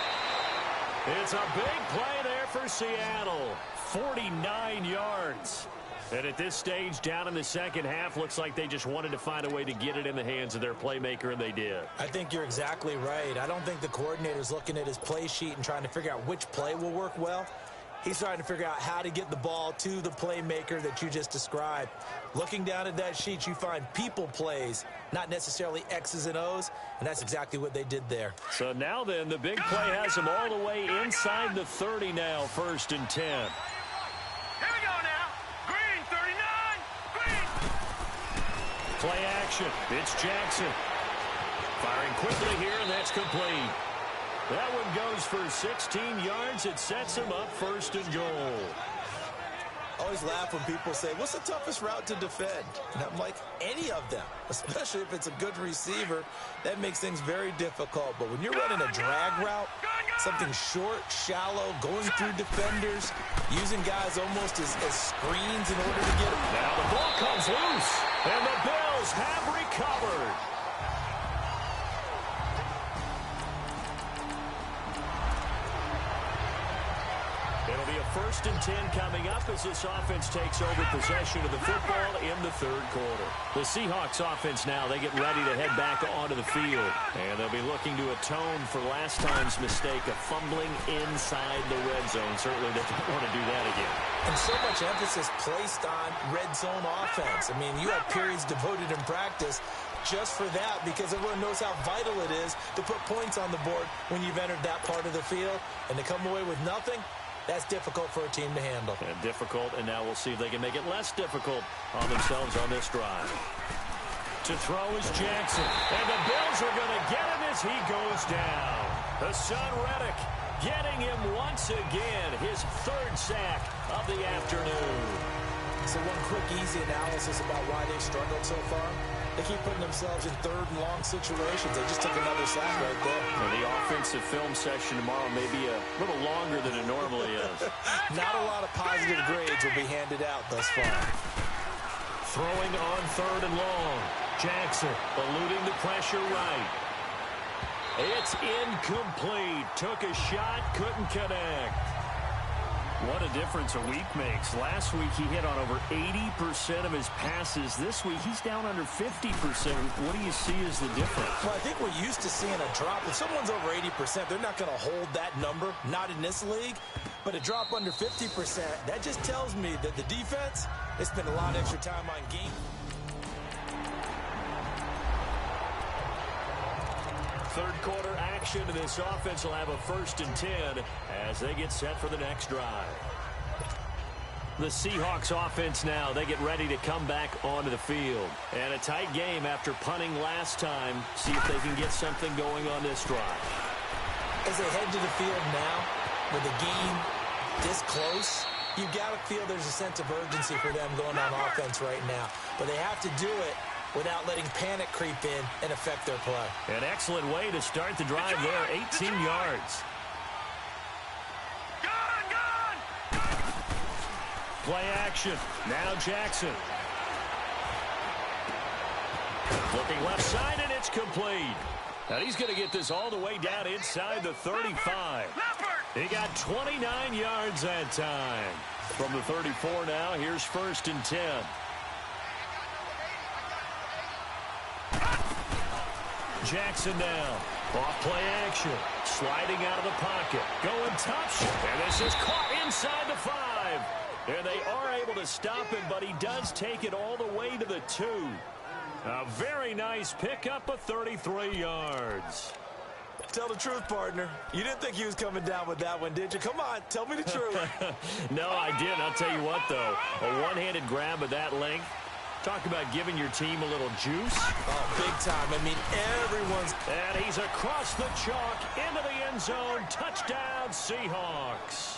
It's a big play there for Seattle. 49 yards. And at this stage, down in the second half, looks like they just wanted to find a way to get it in the hands of their playmaker, and they did. I think you're exactly right. I don't think the coordinator's looking at his play sheet and trying to figure out which play will work well. He's trying to figure out how to get the ball to the playmaker that you just described. Looking down at that sheet, you find people plays, not necessarily X's and O's, and that's exactly what they did there. So now then, the big play has them all the way inside the 30 now, 1st and 10. Here we go now. Green, 39. Green. Play action. It's Jackson. Firing quickly here, and that's complete. That one goes for 16 yards. It sets him up 1st and goal. I always laugh when people say, what's the toughest route to defend? And I'm like, any of them, especially if it's a good receiver. That makes things very difficult. But when you're running a drag route, something short, shallow, going through defenders, using guys almost as screens in order to get them. Now the ball comes loose, and the Bills have recovered. It'll be a 1st and 10 coming up as this offense takes over possession of the football in the third quarter. The Seahawks offense now, they get ready to head back onto the field. And they'll be looking to atone for last time's mistake of fumbling inside the red zone. Certainly they don't want to do that again. And so much emphasis placed on red zone offense. I mean, you have periods devoted in practice just for that because everyone knows how vital it is to put points on the board when you've entered that part of the field. And to come away with nothing, that's difficult for a team to handle. And difficult, and now we'll see if they can make it less difficult on themselves on this drive. To throw is Jackson. And the Bills are going to get him as he goes down. Hassan Reddick getting him once again. His 3rd sack of the afternoon. So one quick, easy analysis about why they've struggled so far. They keep putting themselves in 3rd and long situations. They just took another sack right there. And the offensive film session tomorrow may be a little longer than it normally is. Not a lot of positive grades will be handed out thus far. Throwing on 3rd and long. Jackson eluding the pressure right. It's incomplete. Took a shot, couldn't connect. What a difference a week makes. Last week he hit on over 80% of his passes. This week he's down under 50%. What do you see as the difference? Well, I think we're used to seeing a drop. If someone's over 80%, they're not going to hold that number. Not in this league. But a drop under 50%, that just tells me that the defense, they spend a lot of extra time on game. Third quarter action, and this offense will have a 1st and 10 as they get set for the next drive. The Seahawks offense now, they get ready to come back onto the field. And a tight game after punting last time. See if they can get something going on this drive. As they head to the field now, with the game this close, you've got to feel there's a sense of urgency for them going on offense right now. But they have to do it without letting panic creep in and affect their play. An excellent way to start the drive there, 18 yards. Play action. Now Jackson. Looking left side, and it's complete. Now he's going to get this all the way down inside the 35. He got 29 yards that time. From the 34 now, here's 1st and 10. Jackson now. Off play action. Sliding out of the pocket. Going tough. And this is caught inside the 5. And they are able to stop him, but he does take it all the way to the 2. A very nice pickup of 33 yards. Tell the truth, partner. You didn't think he was coming down with that one, did you? Come on, tell me the truth. No, I didn't. I'll tell you what, though. A one-handed grab of that length. Talk about giving your team a little juice. Oh, big time. I mean, everyone's... And he's across the chalk into the end zone. Touchdown, Seahawks.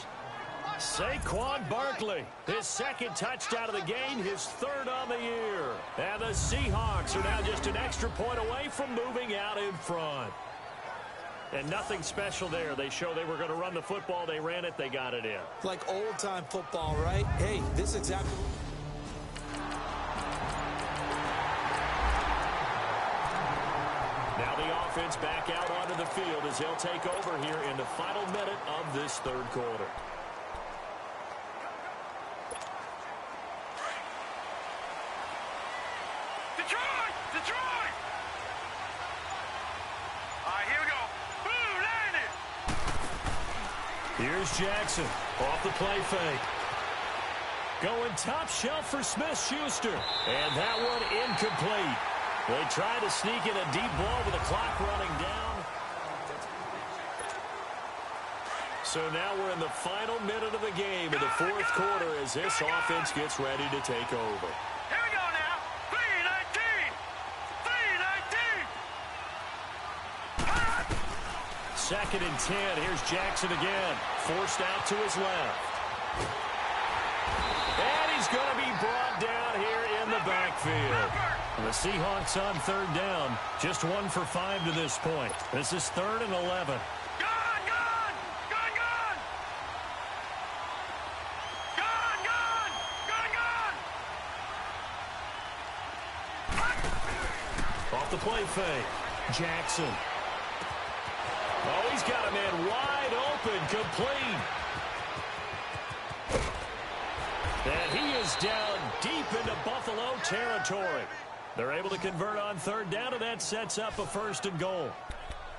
Saquon Barkley, his second touchdown of the game, his third on the year. And the Seahawks are now just an extra point away from moving out in front. And nothing special there. They show they were going to run the football. They ran it. They got it in. Like old-time football, right? Hey, this is exactly... Now the offense back out onto the field as they'll take over here in the final minute of this third quarter. Detroit! Detroit! All right, here we go. Boom, landed! Here's Jackson off the play fake. Going top shelf for Smith-Schuster. And that one incomplete. They try to sneak in a deep ball with the clock running down. So now we're in the final minute of the game in the fourth quarter as this offense gets ready to take over. Here we go now. 3-19! 3-19! Second and 10. Here's Jackson again. Forced out to his left. And he's going to be brought down here in the backfield. The Seahawks on third down. Just 1 for 5 to this point. This is 3rd and 11. Gone! Gone! Gone! Gone! Gone! Gone! Gone! Gone! Off the play fake. Jackson. Oh, he's got a man wide open. Complete. And he is down deep into Buffalo territory. They're able to convert on third down, and that sets up a 1st and goal.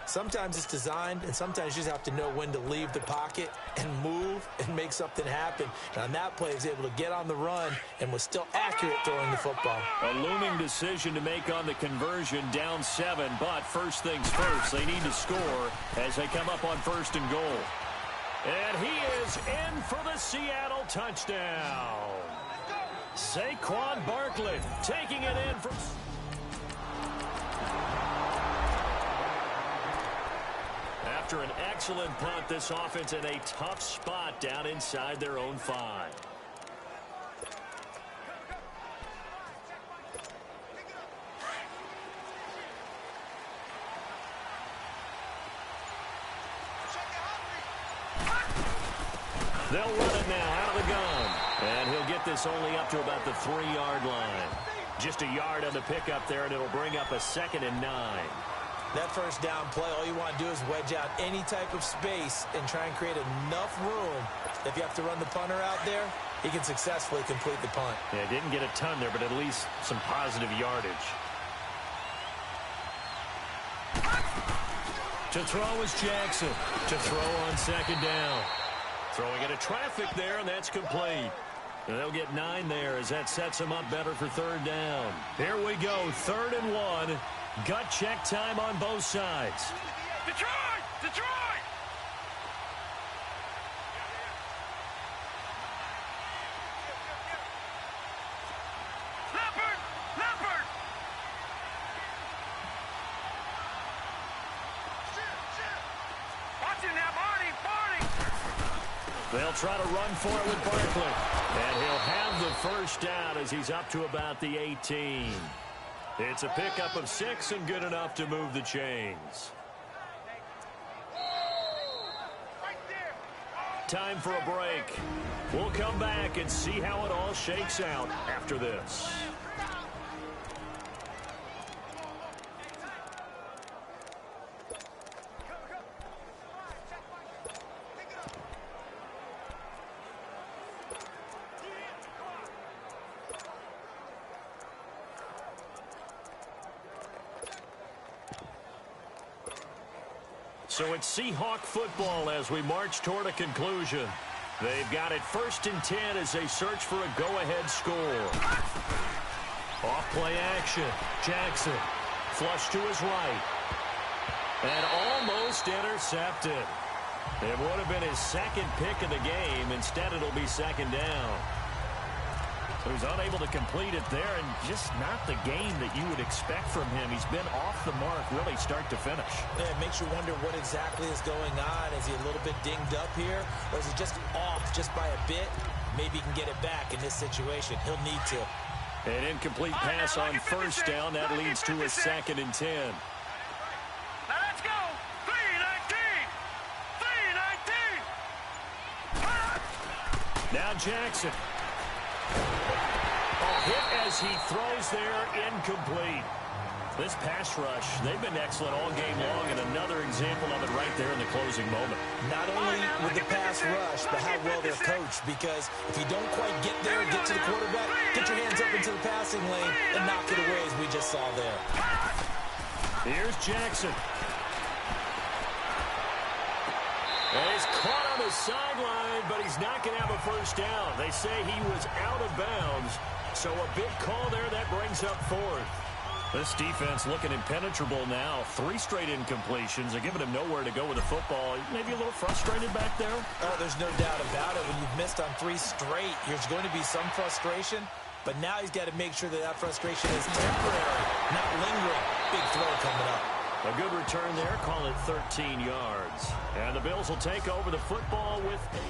Sometimes it's designed, and sometimes you just have to know when to leave the pocket and move and make something happen. And on that play, he was able to get on the run and was still accurate throwing the football. A looming decision to make on the conversion, down 7. But first things first, they need to score as they come up on 1st and goal. And he is in for the Seattle touchdown. Saquon Barkley taking it in from... After an excellent punt, this offense in a tough spot down inside their own 5. They'll run it now out of the gun. And he'll get this only up to about the 3-yard line. Just a yard on the pickup there, and it'll bring up a 2nd and 9. That first down play, all you want to do is wedge out any type of space and try and create enough room. If you have to run the punter out there, he can successfully complete the punt. Yeah, didn't get a ton there, but at least some positive yardage. To throw is Jackson. To throw on 2nd down. Throwing into traffic there, and that's complete. And they'll get 9 there as that sets them up better for 3rd down. Here we go, 3rd and 1. Gut check time on both sides. Detroit! Detroit! Leopard! Leopard! Watch him now, Barney! Barney! They'll try to run for it with Barkley. And he'll have the first down as he's up to about the 18. It's a pickup of 6 and good enough to move the chains. Time for a break. We'll come back and see how it all shakes out after this. So it's Seahawk football as we march toward a conclusion. They've got it 1st and 10 as they search for a go-ahead score. Off-play action. Jackson. Flush to his right. And almost intercepted. It would have been his 2nd pick of the game. Instead, it'll be 2nd down. So he's unable to complete it there, and just not the game that you would expect from him. He's been off the mark really start to finish. Yeah, it makes you wonder what exactly is going on. Is he a little bit dinged up here, or is he just off just by a bit? Maybe he can get it back in this situation. He'll need to. An incomplete pass on 1st down. That leads to a 2nd and 10. Now let's go. 3-19. 3-19. Now Jackson. Hit as he throws there, incomplete. This pass rush, they've been excellent all game long, and another example of it right there in the closing moment. Not only with the pass rush, but how well they're coached, because if you don't quite get there and get to the quarterback, get your hands up into the passing lane and knock it away, as we just saw there. Here's Jackson. And he's caught on the sideline, but he's not going to have a 1st down. They say he was out of bounds. So a big call there that brings up 4th. This defense looking impenetrable now. 3 straight incompletions. They're giving him nowhere to go with the football. Maybe a little frustrated back there. Oh, there's no doubt about it. When you've missed on 3 straight, there's going to be some frustration. But now he's got to make sure that that frustration is temporary, not lingering. Big throw coming up. A good return there. Call it 13 yards. And the Bills will take over the football with 8.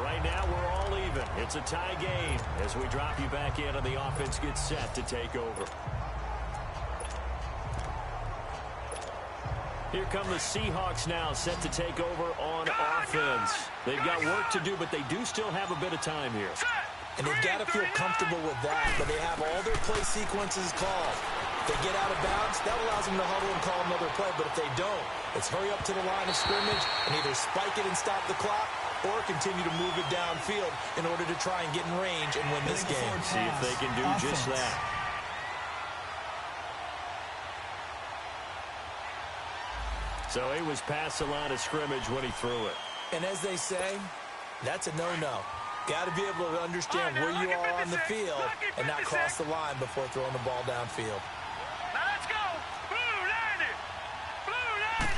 Right now, we're all even. It's a tie game as we drop you back in and the offense gets set to take over. Here come the Seahawks now, set to take over on offense. They've got work to do, but they do still have a bit of time here. And they've got to feel comfortable with that, but they have all their play sequences called. If they get out of bounds, that allows them to huddle and call another play. But if they don't, it's hurry up to the line of scrimmage and either spike it and stop the clock or continue to move it downfield in order to try and get in range and win this game. See if they can do just that. So he was past the line of scrimmage when he threw it. And as they say, that's a no-no. Got to be able to understand where you are on the field and not cross the line before throwing the ball downfield. Now let's go. Blue 90. Blue 90.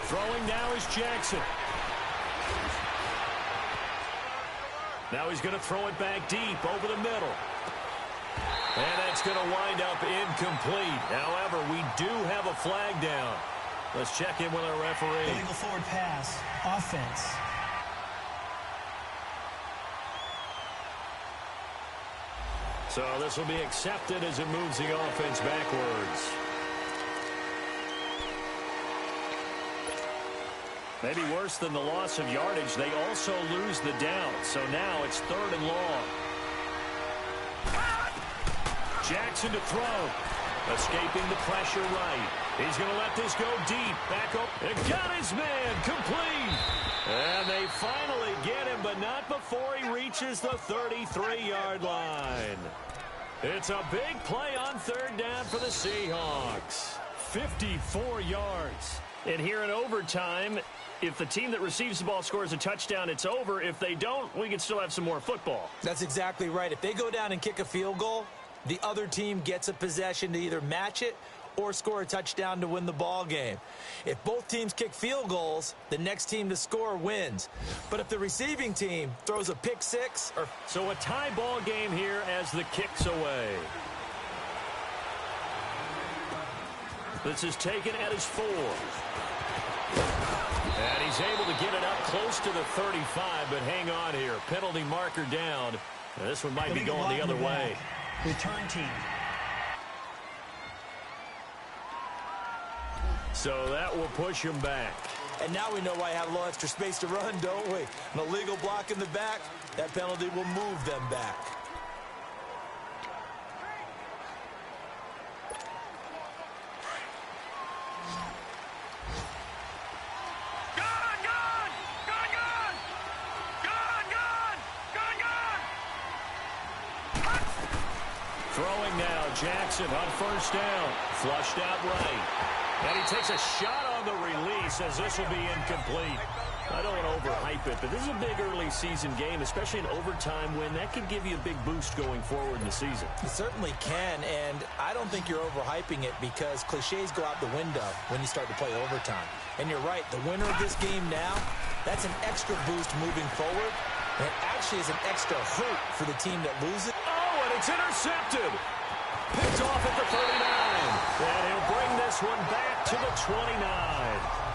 Throwing now is Jackson. Now he's going to throw it back deep over the middle. And that's going to wind up incomplete. However, we do have a flag down. Let's check in with our referee. Illegal forward pass. Offense. So this will be accepted as it moves the offense backwards. Maybe worse than the loss of yardage, they also lose the down. So now it's 3rd and long. Jackson to throw. Escaping the pressure right. He's going to let this go deep. Back up. And got his man complete. And they finally get him, but not before he reaches the 33-yard line. It's a big play on 3rd down for the Seahawks. 54 yards. And here in overtime, if the team that receives the ball scores a touchdown, it's over. If they don't, we can still have some more football. That's exactly right. If they go down and kick a field goal, the other team gets a possession to either match it or score a touchdown to win the ball game. If both teams kick field goals, the next team to score wins. But if the receiving team throws a pick six or... So a tie ball game here as the kick's away. This is taken at his 4. And he's able to get it up close to the 35, but hang on here. Penalty marker down. And this one might be going the other way. Return team. So that will push him back. And now we know why I have a little extra space to run, don't we? An illegal block in the back, that penalty will move them back. Throwing now, Jackson on 1st down. Flushed out right. And he takes a shot on the release as this will be incomplete. I don't want to overhype it, but this is a big early season game, especially an overtime win. That could give you a big boost going forward in the season. It certainly can, and I don't think you're overhyping it because cliches go out the window when you start to play overtime. And you're right, the winner of this game now, that's an extra boost moving forward, and it actually is an extra hurt for the team that loses. Oh, and it's intercepted. Picked off at the 39. And he'll bring this one back to the 29.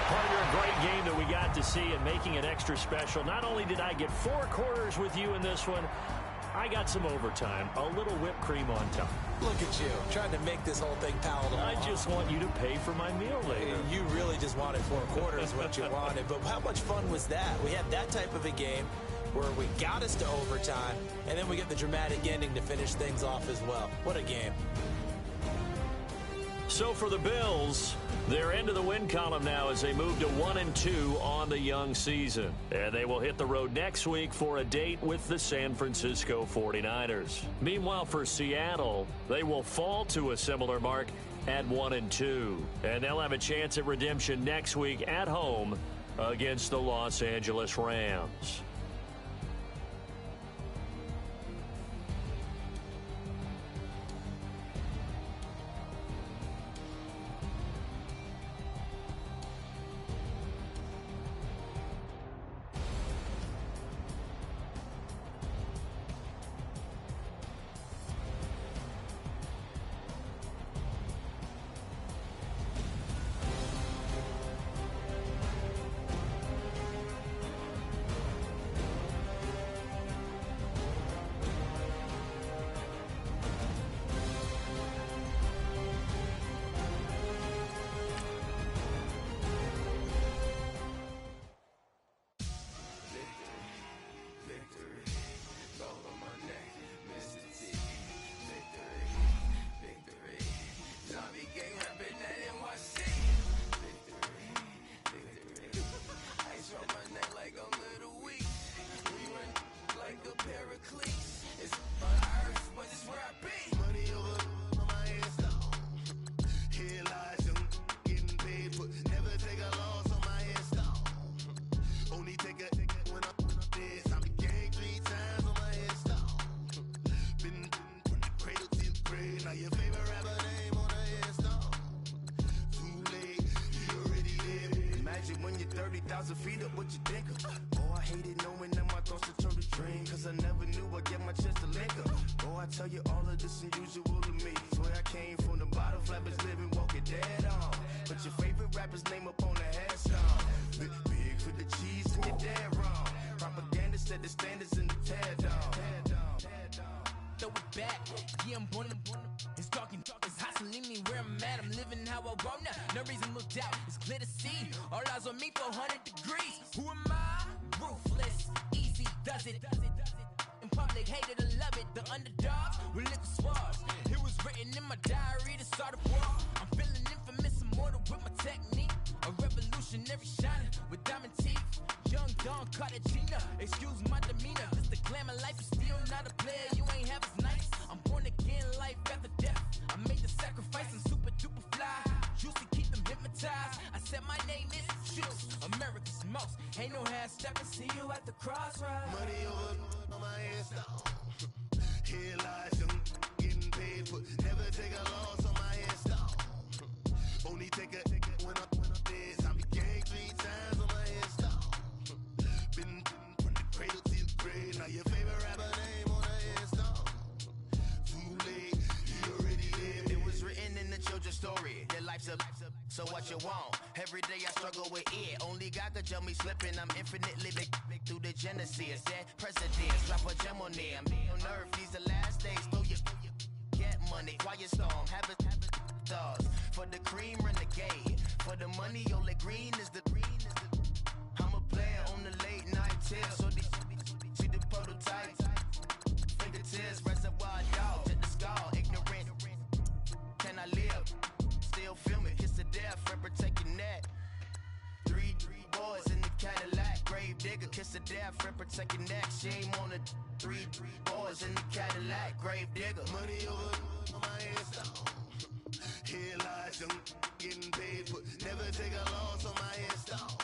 Partner, a great game that we got to see and making it extra special. Not only did I get 4 quarters with you in this one, I got some overtime, a little whipped cream on top. Look at you, trying to make this whole thing palatable. I just want you to pay for my meal later. You really just wanted 4 quarters, what you wanted. But how much fun was that? We had that type of a game where we got us to overtime, and then we get the dramatic ending to finish things off as well. What a game. So for the Bills, they're into the win column now as they move to 1-2 on the young season. And they will hit the road next week for a date with the San Francisco 49ers. Meanwhile, for Seattle, they will fall to a similar mark at 1-2. And they'll have a chance at redemption next week at home against the Los Angeles Rams. So what you want? Every day I struggle with it. Only God could tell me slipping. I'm infinitely big through the Genesis. That presidents drop a gem on there. I'm on earth. These the last days. Throw your get money. Quiet storm. Have it stars. For the cream renegade. For the money, only green is the I'm a player on the late night till. So these see the prototypes. Fingertips. Reservoir dog. To the skull. Ignorant. Can I live? Still film it, kiss to death, forever taking that. Three boys in the Cadillac. Grave digger, kiss of death, friend protect your neck. She ain't on the 3 boys in the Cadillac. Grave digger. Money over on my headstone. Here lies young getting paid, but never take a loss on my headstone.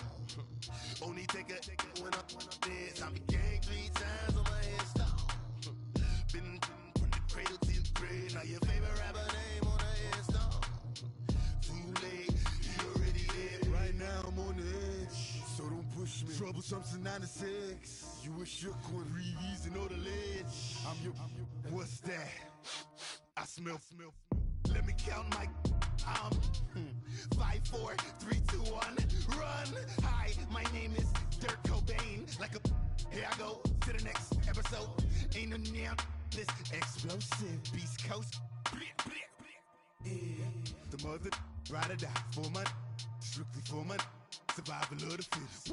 Only take a when I'm dead. I'm gang 3 times on my headstone. Been from the cradle to the grave. Now your favorite rapper name on the headstone. Too late, he already dead. Right now I'm on the edge, so don't push me. Troublesome to 96. You a shook one, breathe and know the ledge. I'm your. What's that? I smell. Let me count my. 5, 4, 3, 2, 1. Run. Hi, my name is Dirk Cobain. Like a. Here I go to the next episode. Ain't no damn this explosive Beast Coast. Yeah. The mother ride or die for my. Strictly for my. Survival of the fittest.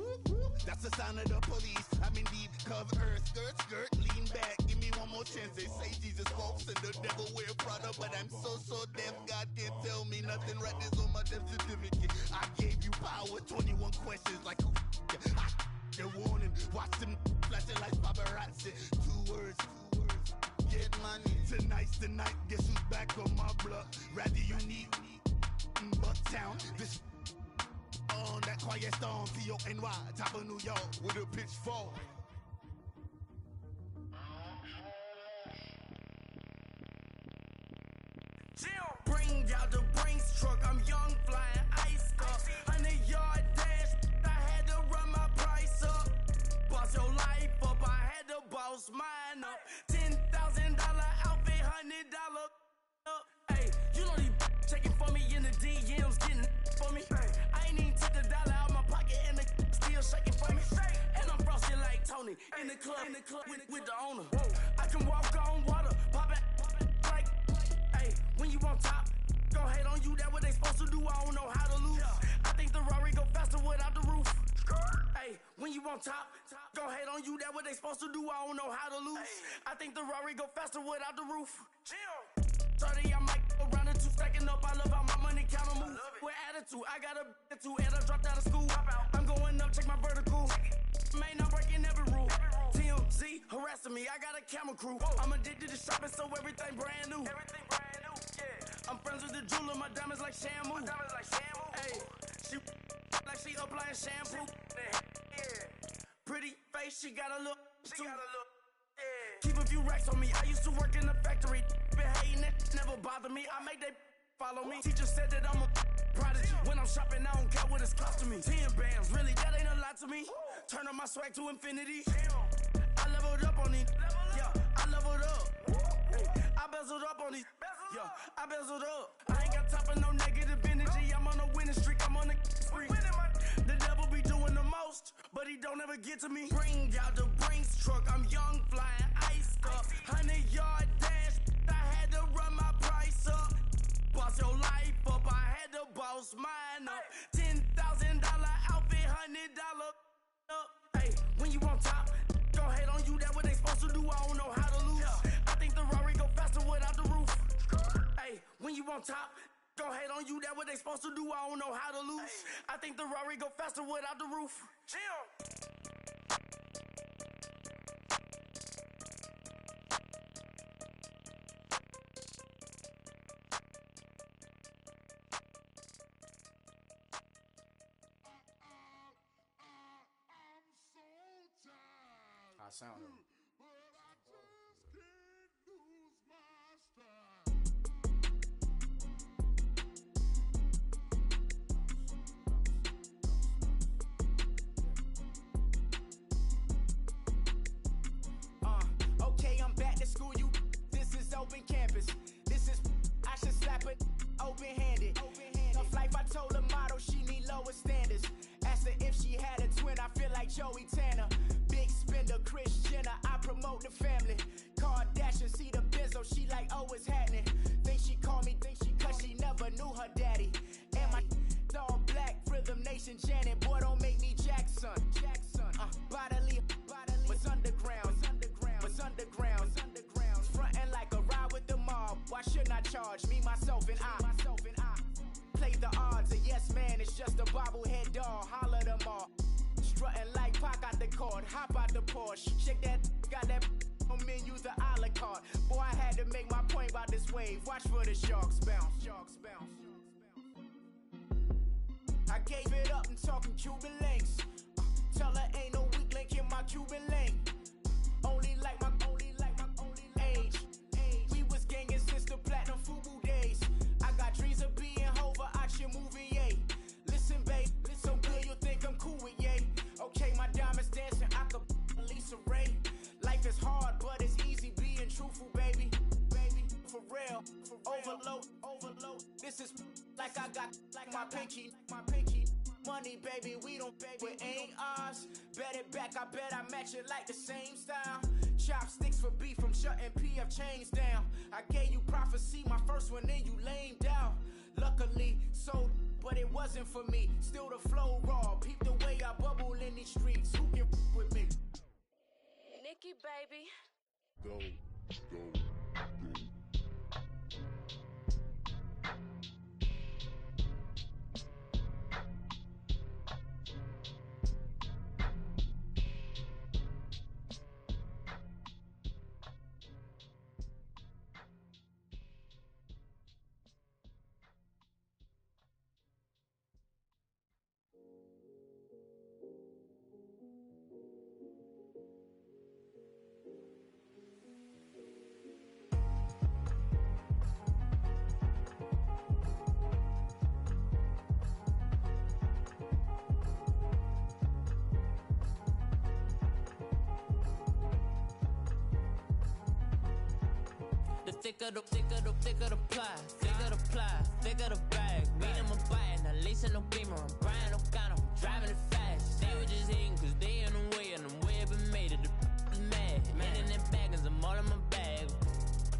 That's the sign of the police. I'm indeed cover earth, skirt, lean back. Give me one more chance. They say Jesus walks and the devil wear Prada, but I'm so deaf. God can't tell me nothing. Right this on my death certificate. I gave you power. 21 questions like a warning. Watch them flashing like paparazzi. 2 words. Get money. Tonight's the night. Guess who's back on my block? Rather unique. Bucktown. This. On that quiet storm, T-O-N-Y, top of New York, with a pitchfork. Bring out the Brinks truck, I'm young, flying ice up. 100-yard dash, I had to run my price up. Boss your life up, I had to boss mine up. $10,000 outfit, $100 up. Hey, you know these checking for me in the DMs, getting for me. I ain't even took $1 out my pocket and the still shaking for me. And I'm frosty like Tony in the club with the owner. I can walk on water, pop it like, hey, when you on top, go hate on you, that what they supposed to do, I don't know how to lose. I think the Rari go faster without the roof. Hey, when you on top, go hate on you, that what they supposed to do, I don't know how to lose. I think the Rari go faster without the roof. 30, I might go round and 2 stacking up. I love how my money counter move. With attitude, I got a attitude, and I dropped out of school. I'm going up, check my vertical. Man, I'm breaking every rule. TMZ harassing me, I got a camera crew. I'm addicted to shopping, so everything brand new. I'm friends with the jeweler, my diamonds like Shamu. Hey, she like she applying shampoo. Pretty face, she got a look. Keep a few racks on me. I used to work in the factory. Been hating it, never bother me. I make they follow me. Teacher said that I'm a prodigy. When I'm shopping, I don't care what it's costing me. 10 bands, really, that ain't a lot to me. Turn on my swag to infinity. I leveled up on these. Yeah, I leveled up. I bezeled up on these. Yeah, I bezeled up. I ain't got time for no negative energy. I'm on a winning streak. I'm on a spree. The devil be doing the most, but he don't ever get to me. Bring out the Brinks truck. I'm young, flying ice up. 100-yard dash. I had to run my price up. Boss your life up. I had to boss mine up. $10,000 outfit, $100 up. Hey, when you on top, go hate on you. That what they supposed to do. I don't know how to lose. I think the Rari go faster without the roof. Hey, when you on top, go hate on you. That what they supposed to do. I don't know how to lose. I think the Rari go faster without the roof. I sound him. Okay, I'm back to school, you. This is open campus. This is, I should slap it open-handed. Tough life, I told the model she need lower standards. Asked her if she had a twin, I feel like Joey Tanner. Big spender, Kris Jenner, I promote the family. Kardashian, see the Benzo, she like, oh, it's happening. Think she called me, cause she never knew her daddy. And my all black, Rhythm Nation, Janet, boy, don't make me Jackson. Bodily, was underground. Frontin' like a ride with the mob. Why shouldn't I charge me, myself, and I? Play the odds, a yes man, it's just a bobblehead doll. Holler them all. Strutting like Pac, course. Shake that, got that on menus, the a la carte. Boy, I had to make my point about this wave. Watch for the sharks bounce. Sharks bounce. I gave it up and talking Cuban links. Tell her ain't no weak link in my Cuban link. Only like my age. We was gangin' since the platinum FUBU days. I got dreams of being Hova out your movie, yay. Listen, babe, so good you'll think I'm cool with yay. Okay, my diamonds dancing, I could Lisa Ray. Life is hard, but it's easy being truthful, baby. Baby, for real. Overload. This is like I got like my pinky. Money, baby, we don't pay, it ain't ours. Bet it back, I bet I match it like the same style. Chopsticks for beef from shutting PF chains down. I gave you prophecy, my first one, then you lamed out. Luckily, so, but it wasn't for me. Still the flow raw, peep the way I bubble in these streets. Who can with me? Nikki, baby. Go. Thicker the bag. Beat him a bite, now lacing no beamer. I'm Brian O'Connor, driving it fast. They were just hating cause they in the way, and I'm way up and made it. The is mad. Man in them baggins, I'm all in my bag.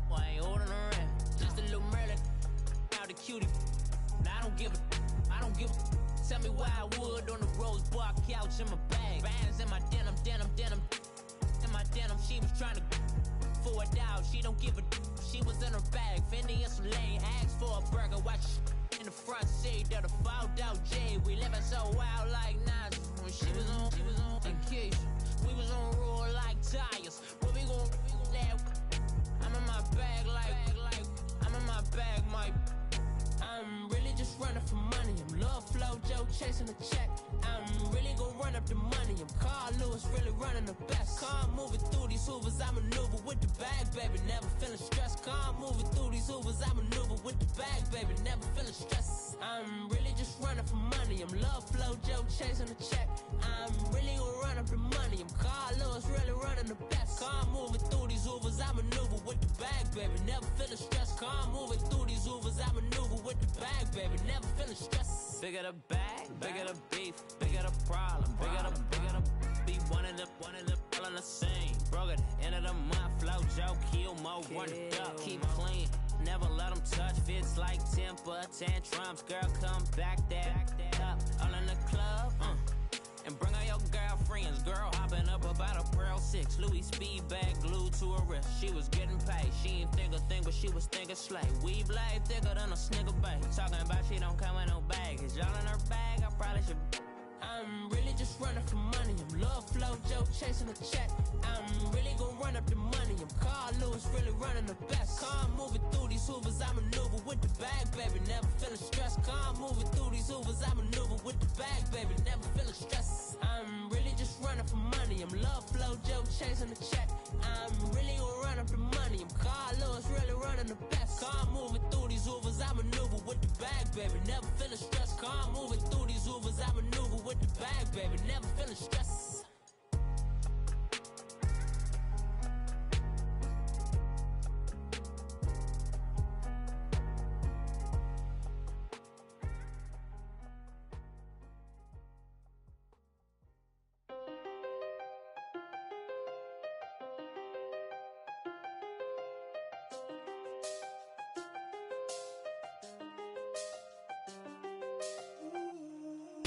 Well, I ain't holding around. Just a little Merlin, out the cutie. Now I don't give a. Tell me why I would on the rose bar couch in my bag. Bands in my denim. In my denim, she was trying to for a doubt. She don't give a. She was in her bag, Fendi and some lane. Asked for a burger, watch in the front seat of the fouled out J. We living so wild like Nas. When she was on vacation, we was on roll like tires. What we gon' let? I'm in my bag like I'm in my bag, Mike. I'm really just running for money. I'm Love Flow Joe chasing the check. I'm really gon' run up the money. I'm Carl Lewis, really running the best. Car moving through these Hoovers, I maneuver with the bag, baby. Never feeling stressed. Car moving through these Hoovers, I maneuver with the bag, baby. Never feeling stressed. I'm really just running for money. I'm Love Flow Joe chasing the check. I'm really gon' run up the money. I'm Carl Lewis, really running the best. Car moving through these Hoovers, I maneuver with the bag, baby. Never feeling stressed. Car moving through these Hoovers, I maneuver with the bag, baby. Never feeling stressed. Bigger the bag, bigger the beef, bigger the problem, bigger the be one of the all in the same. Broke at the end of the month, Flow Joe, kill mo, run it up, keep clean. Never let them touch, fits like temper tantrums. Girl, come back that up, all in the club, and bring all your girlfriends. Girl hopping up about a Pearl 6, Louis speed bag glued to her wrist. She was getting paid, she ain't think a thing, but she was thinking slay. We blade thicker than a snigger bag. Talking about she don't come with no baggage. Y'all in her bag, I probably should. I'm really just running for money. I'm Love Flow Joe chasing the check. I'm really gon' run up the money. I'm Carl Lewis, really running the best. Car moving through these Hoovers, I maneuver with the bag, baby. Never feeling stressed. Car moving through these Hoovers, I maneuver with the bag, baby. Never feeling stressed. I'm really just running for money. I'm Love Flow Joe chasing the check. I'm really gon' run up the money. I'm Carl Lewis, really running the best. Car moving through these Hoovers, I maneuver with the bag, baby. Never feeling stressed. Car moving through these Hoovers, I maneuver with the bag, baby. Never feeling stressed.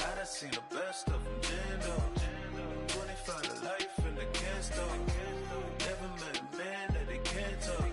I done seen the best of them, Jando. 25 to life in the can store. Never met a man that they can't talk.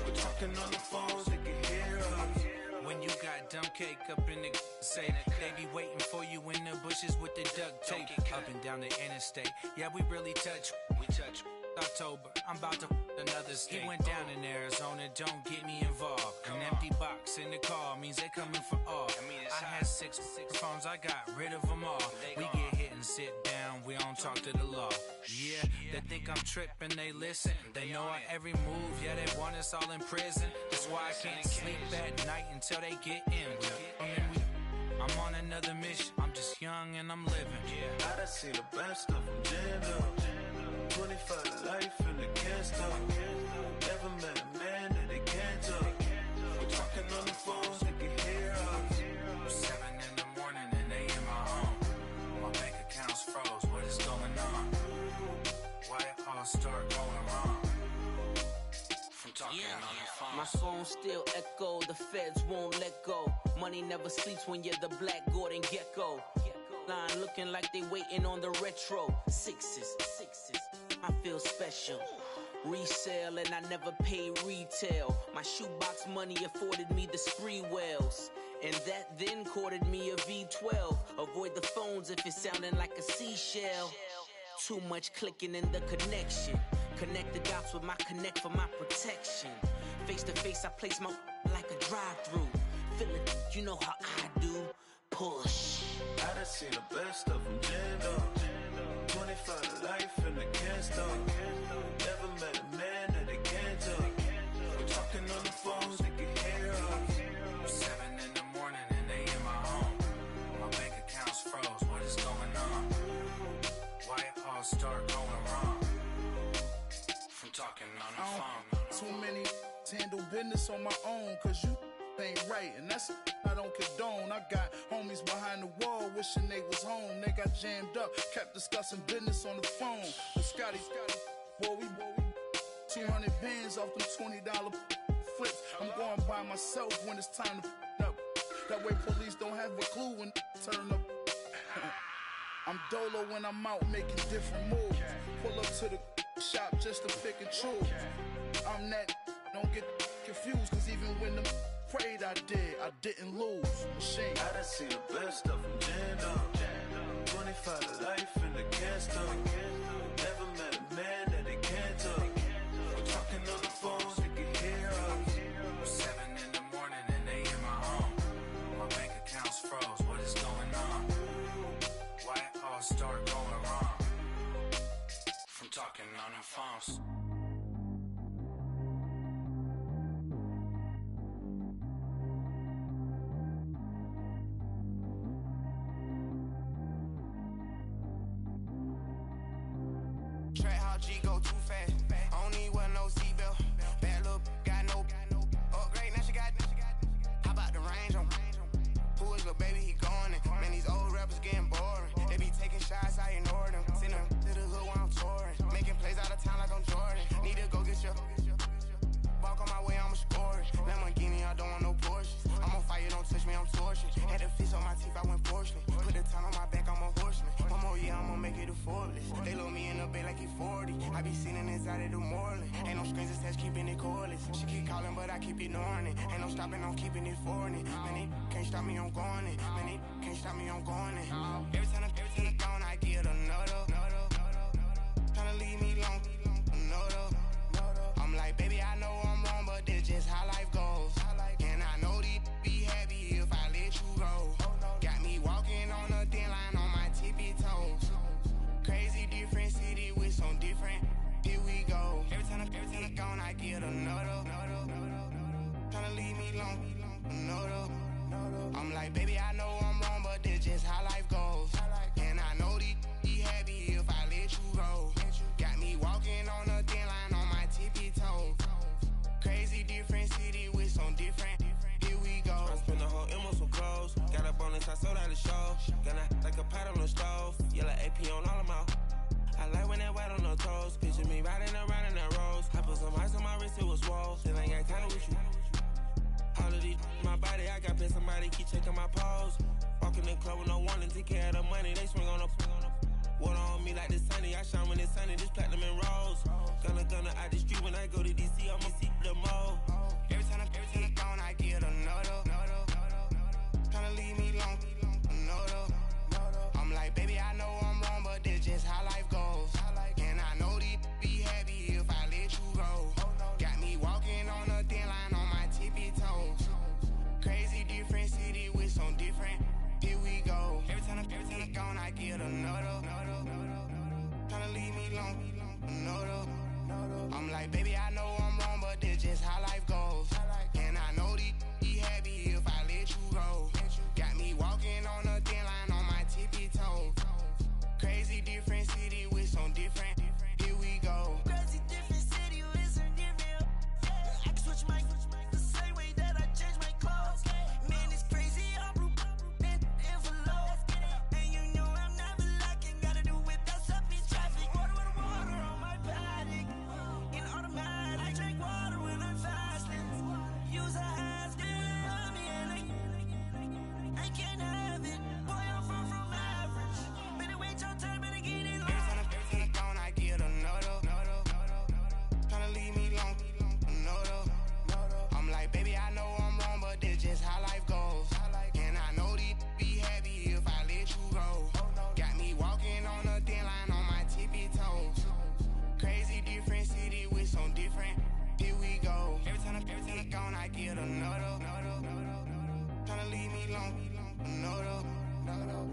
We're talking on the phones, they can hear us. When you got dumb cake up in the say that they be waiting for you in the bushes with the duct tape. Up and down the interstate, yeah, we really touch. We touch October, I'm about to another state. He went down in Arizona, don't get me involved. An empty box in the car means they coming for all. I had six phones, I got rid of them all. We get hit and sit down, we don't talk to the law. Yeah, they think I'm tripping, they listen. They know our every move, yeah, they want us all in prison. That's why I can't sleep at night until they get in. I'm on another mission, I'm just young and I'm living. I done seen the best of them jammed up. 25 to life and they can't stop. Never met a man that they can't talk. We're talking on the phones, they can hear us. 7 in the morning and they in my home. My bank account's froze, what is going on? Why it all start going wrong? From talking on the phone. My phone still echo, the feds won't let go. Money never sleeps when you're the Black Gordon Gecko. Line looking like they waiting on the retro. Sixes, I feel special. Resale and I never pay retail. My shoebox money afforded me the spree wells. And that then courted me a V12. Avoid the phones if it's sounding like a seashell. Too much clicking in the connection. Connect the dots with my connect for my protection. Face to face, I place my like a drive-through. Feel it, you know how I do. Push. I done seen the best of them jammed up. 25 to life and they can't stop. Never met a man that they can't talk. We're talking on the phones, they can hear us. 7 in the morning and they in my home. My bank account's froze, what is going on? Why it all start going wrong? From talking on the phone. Too many handle business on my own, cause you ain't right, and that's I don't condone. I got homies behind the wall wishing they was home. They got jammed up, kept discussing business on the phone. But Scotty, boy, we 200 bands off them $20 flips. I'm going by myself when it's time to up. That way police don't have a clue when turn up. I'm dolo when I'm out making different moves. Pull up to the shop just to pick and choose. I'm that, don't get confused, cause even when the prayed I didn't lose. Machine. I done seen the best of them jammed up. 25 to life and they can't stop. Never met a man that they can't talk. We're talking on the phones, they can hear us. 7 in the morning and they in my home. My bank account's froze, what is going on? Why it all start going wrong? From talking on the phones. G go too fast. I don't need one no seatbelt. Bad little got no upgrade. Now she got. How about the range on? Who is the baby? He going in. Man, these old rappers getting boring. They be taking shots, I ignore them. Send them to the hood while I'm touring. Making plays out of town like I'm Jordan. Need to go get your. Walk on my way, I'ma score it. Lamborghini, I don't want no Porsches. I'm on fire, don't touch me, I'm torching. Had the fish on my teeth, I went fortunate. Put the time on my back, I'm a horseman. One more year, I'ma make it affordless. They load me in the bed like he 40. I be sitting inside of the Moreland. Ain't no strings attached, keeping it cordless. She keep calling, but I keep ignoring it. Ain't no stopping, I'm keeping it foreign it. Man, it can't stop me, I'm going it. Man, it can't stop me, I'm going it. Every time I gone, I get another. Tryna leave me alone, another. I'm like, baby, I know I'm wrong, but that's just how life goes. And I know these be happy if I let you go. Got me walking on a thin line on my tippy toes. Crazy different city with some different. Here we go. Every time I gone, I get another. Tryna leave me alone, another. I'm like, baby, I know I'm wrong, but that's just how life goes. And I know these be happy if I let you go. Got me walking on a thin line on my tippy toes. Crazy different city with some different. Here we go. I spent the whole M on some clothes. Got up on this, I sold out the show. Gonna like a pot on the stove. Yellow AP on all of my. I like when that white on the toes. Picture me riding around in that rose. I put some ice on my wrist, it was swole. Still ain't got time with you. All of these my body, I got pissed. Somebody keep checking my pose. Walking in the club with no warning, take care of the money. They swing on the. Water on me like the sunny. I shine when it's sunny. This platinum and rose. Gonna out the street when I go to DC. I'ma see the mall. Every time I gone, I get another. Tryna leave me alone, another. I'm like, baby, I know I'm wrong, but that's just how life goes. And I know these different. Here we go. Every time I gone, I get another. Tryna leave me alone. I'm like, baby, I know I'm wrong, but this just how life goes. And I know these happy if I let you go. Got me walking on a thin line on my tippy toe. Crazy different city with some different. Here we go. Crazy different city with some different. I can switch my the same way that I change my clothes. Man, it's crazy. I'm blue and envelope. And you know I'm never lacking. Gotta do it that's up in traffic. Water on my paddock. In automatic. I drink water when I'm fasting. Use a has on me and I can't have it. Boy, I'm far from average. Better wait your turn, better get in line. Every time I gone, I get another. Tryna leave me alone. I'm like, baby, I know I'm wrong, but this just how life goes. And I know these be happy if I let you go. Got me walking on a thin line on my tippy toes. Crazy different city with some different. Here we go. Every time I gone, I get another. Tryna leave me alone.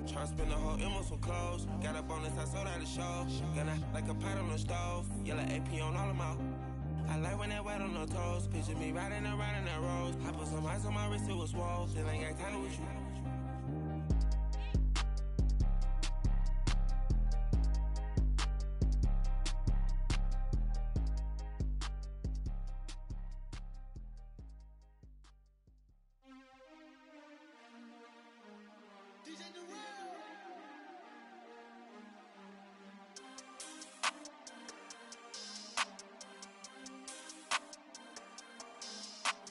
Tryna spend the whole M on some clothes. Got up on this, I sold out the show. Gonna like a pot on the stove. Yellow AP on all of my. I like when that wet on the toes. Picture me riding around in that rose. I put some ice on my wrist, it was swole. Still ain't got time with you.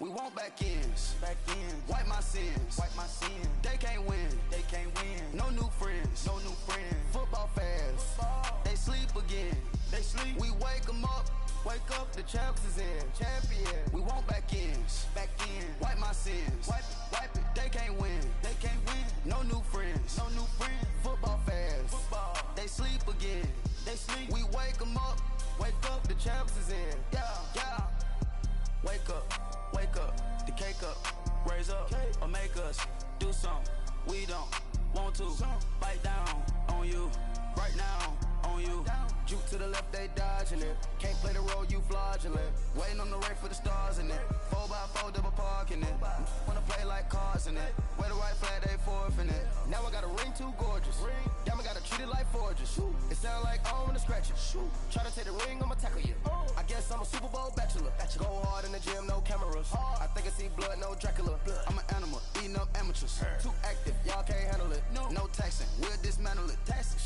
We want back ends. Wipe my sins. They can't win. No new friends. Football fast. They sleep again. We wake them up. Wake up, the champs is in. Champion. We want back ends. Wipe my sins. Wipe it. They can't win. No new friends. Football fast. They sleep again. We wake them up. Wake up, the champs is in. Yeah. Wake up, the cake up, raise up, or make us do something we don't want to. Bite down on you, right now on you. Juke to the left, they dodging it. Can't play the role, you fraudulent. Waiting on the race for the stars in it. 4x4 double parking it. Wanna play like cars in it. Wear the right flag, they forfeit it. Now I got a ring too gorgeous. Damn, I gotta treat it like forges. It sound like I don't wanna scratch it. Try to take the ring, I'ma tackle you. I guess I'm a Super Bowl bachelor. Go hard in the gym, no cameras. I think I see blood, no Dracula. I'm an animal, eating up amateurs. Too active, y'all can't handle it. No taxing, we'll dismantle it.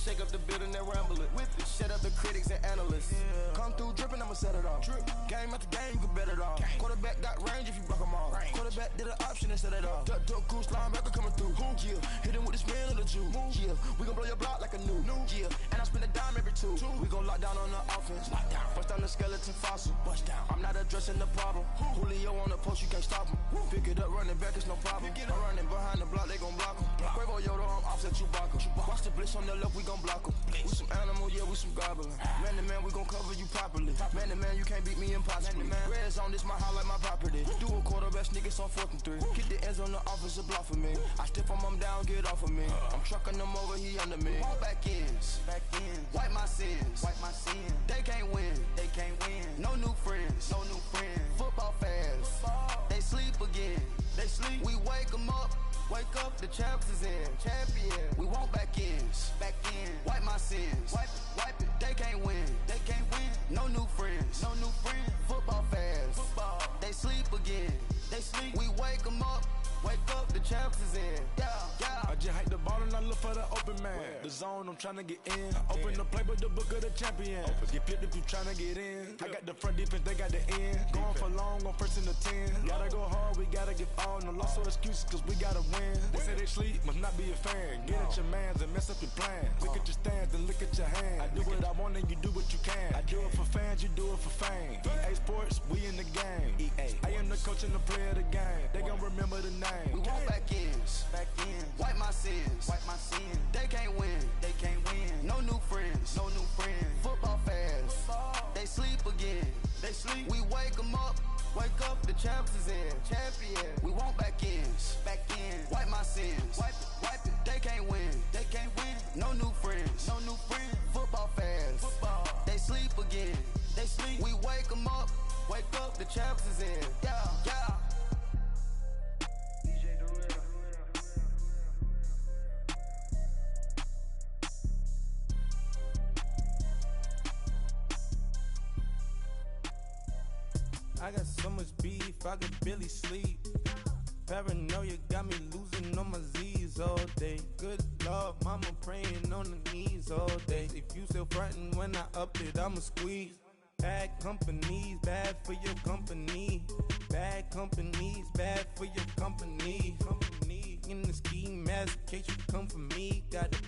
Shake up the building and ramble it. Shut up the critics and analysts. Come through dripping, I'ma set it off. Game after game, you can bet it off. Quarterback got range if you block them off. Quarterback did an option and set it off. Duck goose linebacker coming through. Yeah, hit him with the spin of the Jew. Yeah, we gon' blow your block like a new. Yeah, and I spend a dime every two. We gon' lock down on the offense. Bust down the skeleton fossil. I'm not addressing the problem. Julio on the post, you can't stop him. Pick it up, running back, it's no problem. I'm running behind the block, they gon' block him. Quavo Yoda, I'm offset Chewbacca. Watch the blitz on the left, we gon' block him. We some animal, yeah, we some goblin. Man to man, we gon' cover you properly. Man to man, you can't beat me impossibly. Red zone, this my highlight, my property. Do a quarterback sneakers on 4th and 3. Get the ends on the offensive block for me. I stiff him, I'm down, get off of me. I'm trucking them over, he under me. All back ends. Wipe my sins. They can't win. No new friends. Football fast. They sleep again. We wake them up. Wake up, the champs is in. Champion. We want back ends. Wipe my sins. Wipe it. They can't win. No new friends. Football fast. They sleep again. We wake them up. Wake up, the champs is in. Yeah. I just hike the ball and I look for the open man. The zone, I'm tryna get in. Open the play with the book of the champion. Get flipped if you tryna get in. I got the front defense, they got the end. Going for long, on 1st and the 10. Gotta go hard, we gotta give all. No loss or excuses, cause we gotta win. They say they sleep, must not be a fan. Get at your mans and mess up your plans. Look at your stands and look at your hands. I do what I want and you do what you can. I do it for fans, you do it for fame. EA Sports, we in the game. I am the coach and the player of the game. They gon' remember the name. We want back ends. Wipe my sins. They can't win. No new friends. Football fast. They sleep again. We wake them up. Wake up, the champs is in. Champion. We want back ends. Wipe my sins. champs is in. Yeah, yeah. I got so much beef, I could barely sleep. Paranoia got me losing on my Z's all day. Good Lord, mama praying on the knees all day. If you still frontin' when I up it, I'ma squeeze. Bad companies, bad for your company. Bad companies, bad for your company. Company in the ski mask in case you come for me. Got it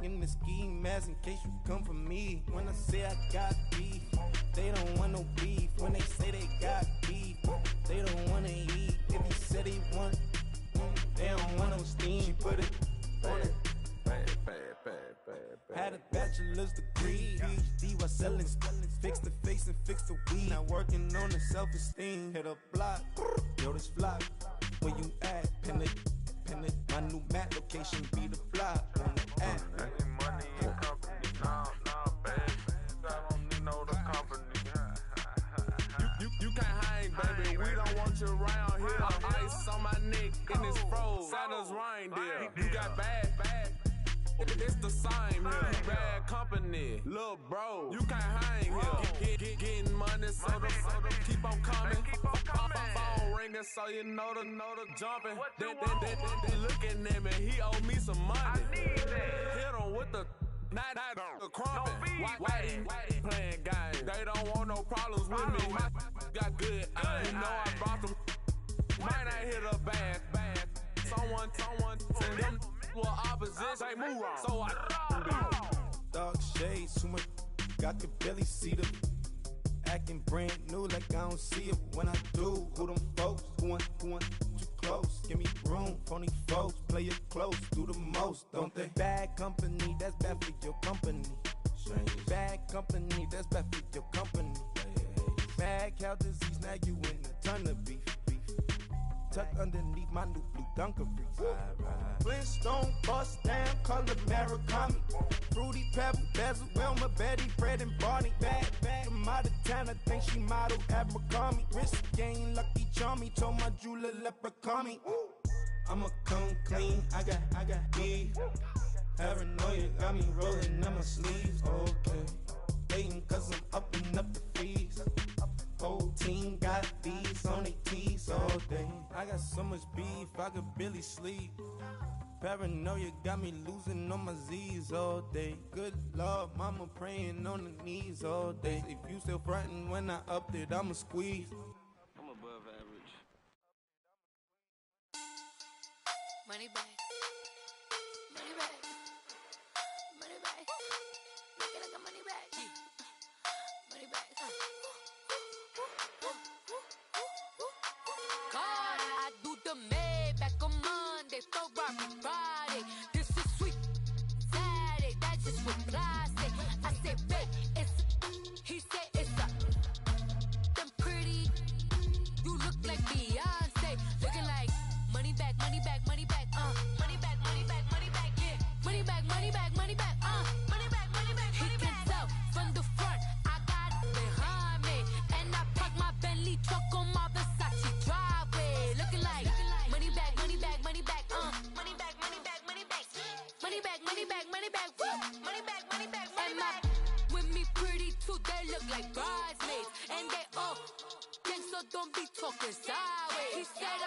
in the ski mask in case you come for me. When I say I got beef, they don't want no beef. When they say they got beef, they don't wanna eat. If you said they want, they don't want no steam. Put it on it. Had a bachelor's degree, PhD while selling. Fix the face and fix the weed. Now working on the self-esteem. Hit a block, yo this flock. Where you at? Pin it. My new map location be the flop on the app. Money and company, nah, baby. I don't need no the company. You can't hang, baby. We don't want you around here. Ice on my neck and it's froze. Santa's reindeer. You got bad. It's the same here. Bad company, little bro. You can't hang here. Getting money, so the keep on coming. Phone ringing, so you know the jumping. They looking at me. He owe me some money. Hit him with the night crumping. Whitey playing games. They don't want no problems with me. My got good. You know I brought them. Might not hit a bad. Someone send them. Well, opposition, they move wrong. So I dark shades, too much. I could barely see them. Acting brand new like I don't see it when I do. Who them folks? Who want too close? Give me room, phony folks. Play it close, do the most, don't they? Bad company, that's bad for your company. Bad company, that's bad for your company. Mad cow disease, now you in a ton of beef. Tuck underneath my new blue Dunkaroos. Flintstone bust down, color Murakami. Fruity Pebble, Bezel, Wilma, Betty, Fred, and Barney. Bad, from out of town, I think she model Abercrombie. Wrist game, Lucky Charmy, told my jeweler leprechaun. I'ma come clean, I got beef. Paranoia got me rolling in my sleeves, okay. Hating cause I'm upping up the fees. Whole team got these on their tees all day. I got so much beef, I could barely sleep. Paranoia got me losing on my Z's all day. Good Lord, mama praying on the knees all day. If you still frontin' when I up it, I'ma squeeze. I'm above average. Money back. Money back. Money back. Look at I got money back. Money back. God, I do the Maybach on Monday, Ferrari Friday. This is sweet Saturday, that's just what plastic. I say, babe, he said it's a. Them pretty, you look like Beyonce, looking like money back, money back, money back, money back, money back, money back, yeah, money back, money back, money back, money back, money back. He can tell from the front, I got it behind me, and I park my Bentley truck on my Versace driveway, looking like money back, money back, money back, money back, money back, money back, money back, money back, money back, money back, money back, money back. With me pretty too, they look like bridesmaids, and they all gang, so don't be talking sideways. He said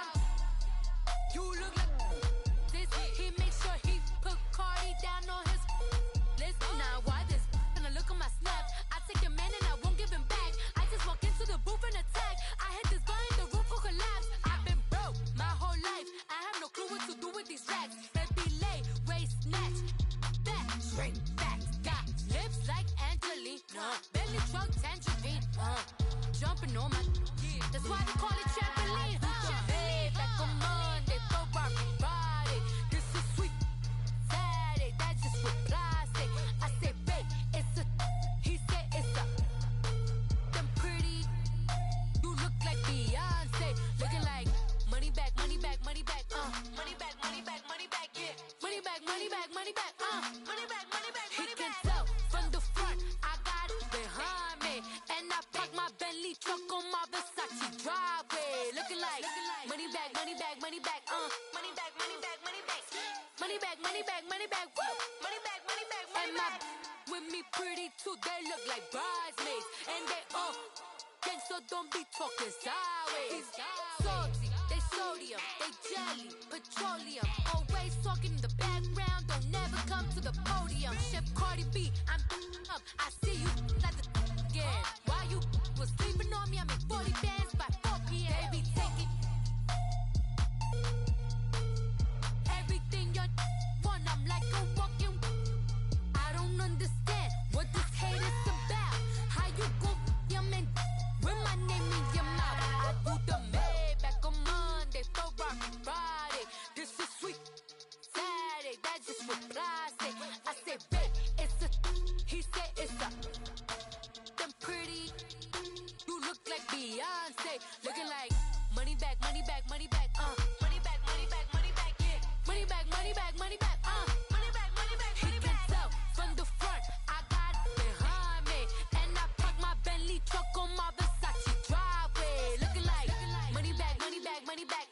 you look like this. He make sure he put Cardi down on his list. Now why this? And I look at my snaps. I take the man and I won't give him back. I just walk into the booth and attack. I hit this guy in the roof will collapse. I've been broke my whole life. I have no clue what to do with these racks. Baby lay, waist snatch, back, straight back. Got lips like Angelina, belly truck tangerine. Jumping on my, that's why they call it trampoline. Back on Monday, Ferrari Friday. This is sweet Saturday, that's just with plastic. I say, babe, it's a, he said it's a. Them pretty, you look like Beyonce, looking like money back, money back, money back, money back, money back, money back, yeah, money back, money back, money back, money back, money back. He can tell from the front, I got it behind me, and I park my Bentley truck on my Versace. money back, money back, woo! Money back, money back, money back. With me pretty too, they look like bridesmaids. And they all gang, so don't be talking sideways. Salty, they sodium, they jelly, petroleum. Always talking in the background, don't never come to the podium. Chef Cardi B, I'm up, I see you at the again. While you was sleeping on me, I'm in 40 bands by 4 p.m. Baby, take it. Everything you want, I'm like a walking. I don't understand what this hate is about. How you go your man with my name in your mouth? I do the Maybach on Monday, throw rock Friday. This is sweet Saturday, that's just what I say. I say, babe, it's a. He said it's a. Them pretty. You look like Beyonce, looking like money back, money back, money back, money back, money back, money back, yeah. Money back, money back, money back, money back, money back, money back. He can tell from the front, I got it behind me, and I park my Bentley truck on my Versace driveway, looking like money back, money back, money back,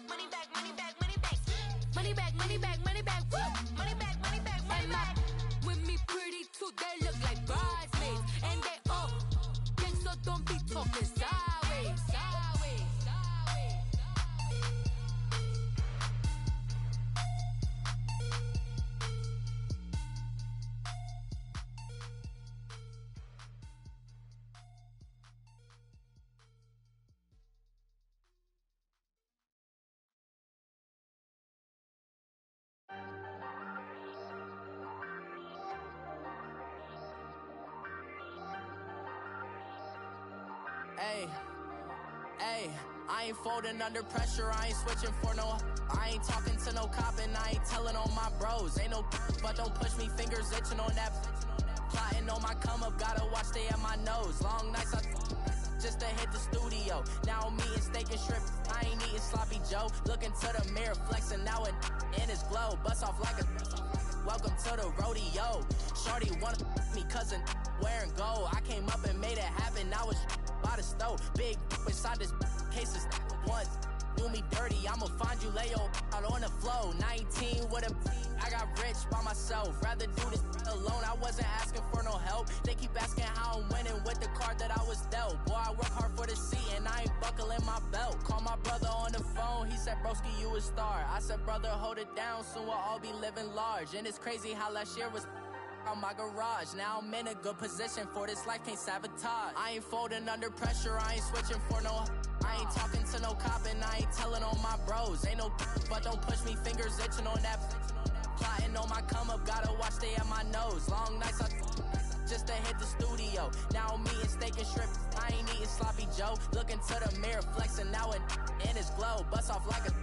money back, money back, money back, money back, money back, money back, woo, money back, money back, money back. With me pretty too, they look like bridesmaids, and they all gang, so don't be talking sideways, sideways, sideways. Hey, hey, I ain't folding under pressure, I ain't switching for no. I ain't talking to no cop and I ain't telling on my bros. Ain't no, but don't push me, fingers itching on that. Plotting on my come up, gotta watch stay at my nose. Long nights I just to hit the studio. Now I'm eating steak and shrimp, I ain't eating sloppy Joe. Looking to the mirror, flexing now it in his glow. Bust off like a welcome to the rodeo. Shorty wanna me cousin wearing gold. I came up and made it happen, I was by the stove. Big inside this cases once do me dirty, I'ma find you lay your out on the floor. 19 with a I got rich by myself, rather do this alone. I wasn't asking for no help, they keep asking how I'm winning with the card that I was dealt. Boy, I work hard for the seat and I ain't buckling my belt. Call my brother on the phone, he said, broski, you a star. I said, brother, hold it down, soon we'll all be living large. And it's crazy how last year was on my garage. Now I'm in a good position for this life, can't sabotage. I ain't folding under pressure, I ain't switching for no. I ain't talking to no cop and I ain't telling on my bros. Ain't no, but don't push me, fingers itching on that. Plotting on my come up, gotta watch stay at my nose. Long nights I just to hit the studio. Now I'm eating steak and shrimp, I ain't eating sloppy Joe. Looking to the mirror, flexing now it in his glow. Bust off like a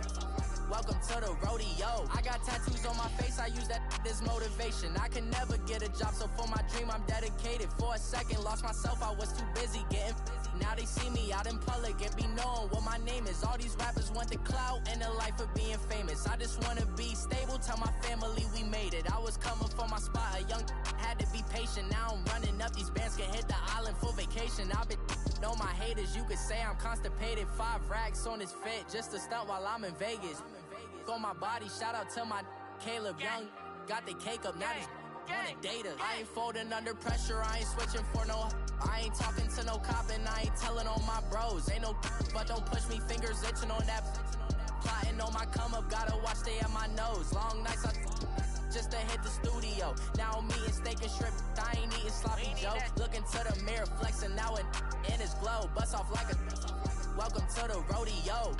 welcome to the rodeo. I got tattoos on my face, I use that as motivation. I can never get a job, so for my dream I'm dedicated. For a second, lost myself, I was too busy getting busy. Now they see me out in public and be knowing what my name is. All these rappers want the clout and the life of being famous. I just wanna be stable, tell my family we made it. I was coming for my spot, a young had to be patient. Now I'm running up, these bands can hit the island for vacation. I've been know my haters, you could say I'm constipated. 5 racks on his fit, just to stunt while I'm in Vegas. On my body, shout out to my Caleb Young. Got the cake up, now these wanna date us. I ain't folding under pressure, I ain't switching for no. I ain't talking to no cop and I ain't telling on my bros. Ain't no, but don't push me, fingers itching on that. Plotting on my come up, gotta watch stay at my nose. Long nights I just to hit the studio. Now I'm eating steak and shrimp, I ain't eating sloppy Joe. Looking to the mirror, flexing now it in his glow. Bust off like a welcome to the rodeo.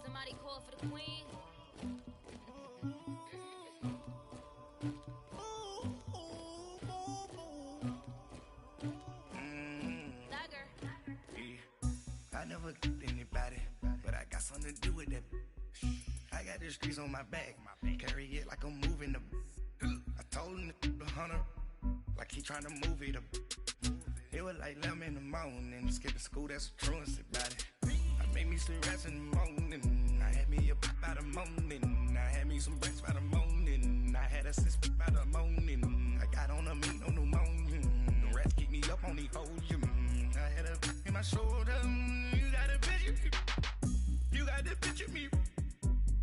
Somebody call for the queen. I never killed anybody, but I got something to do with that. I got the streets on my back, carry it like I'm moving the. I told him the hunter, like he trying to move it up. It was like 11 in the morning, skipping school, that's a truancy about it. I made me some rest in the morning, I had me a pop by the morning, I had me some breaks by the morning, I had a sis by the morning, I got on a meat on the morning, the rats keep me up on the podium, I had a in my shoulder, you got a picture, you got the picture me,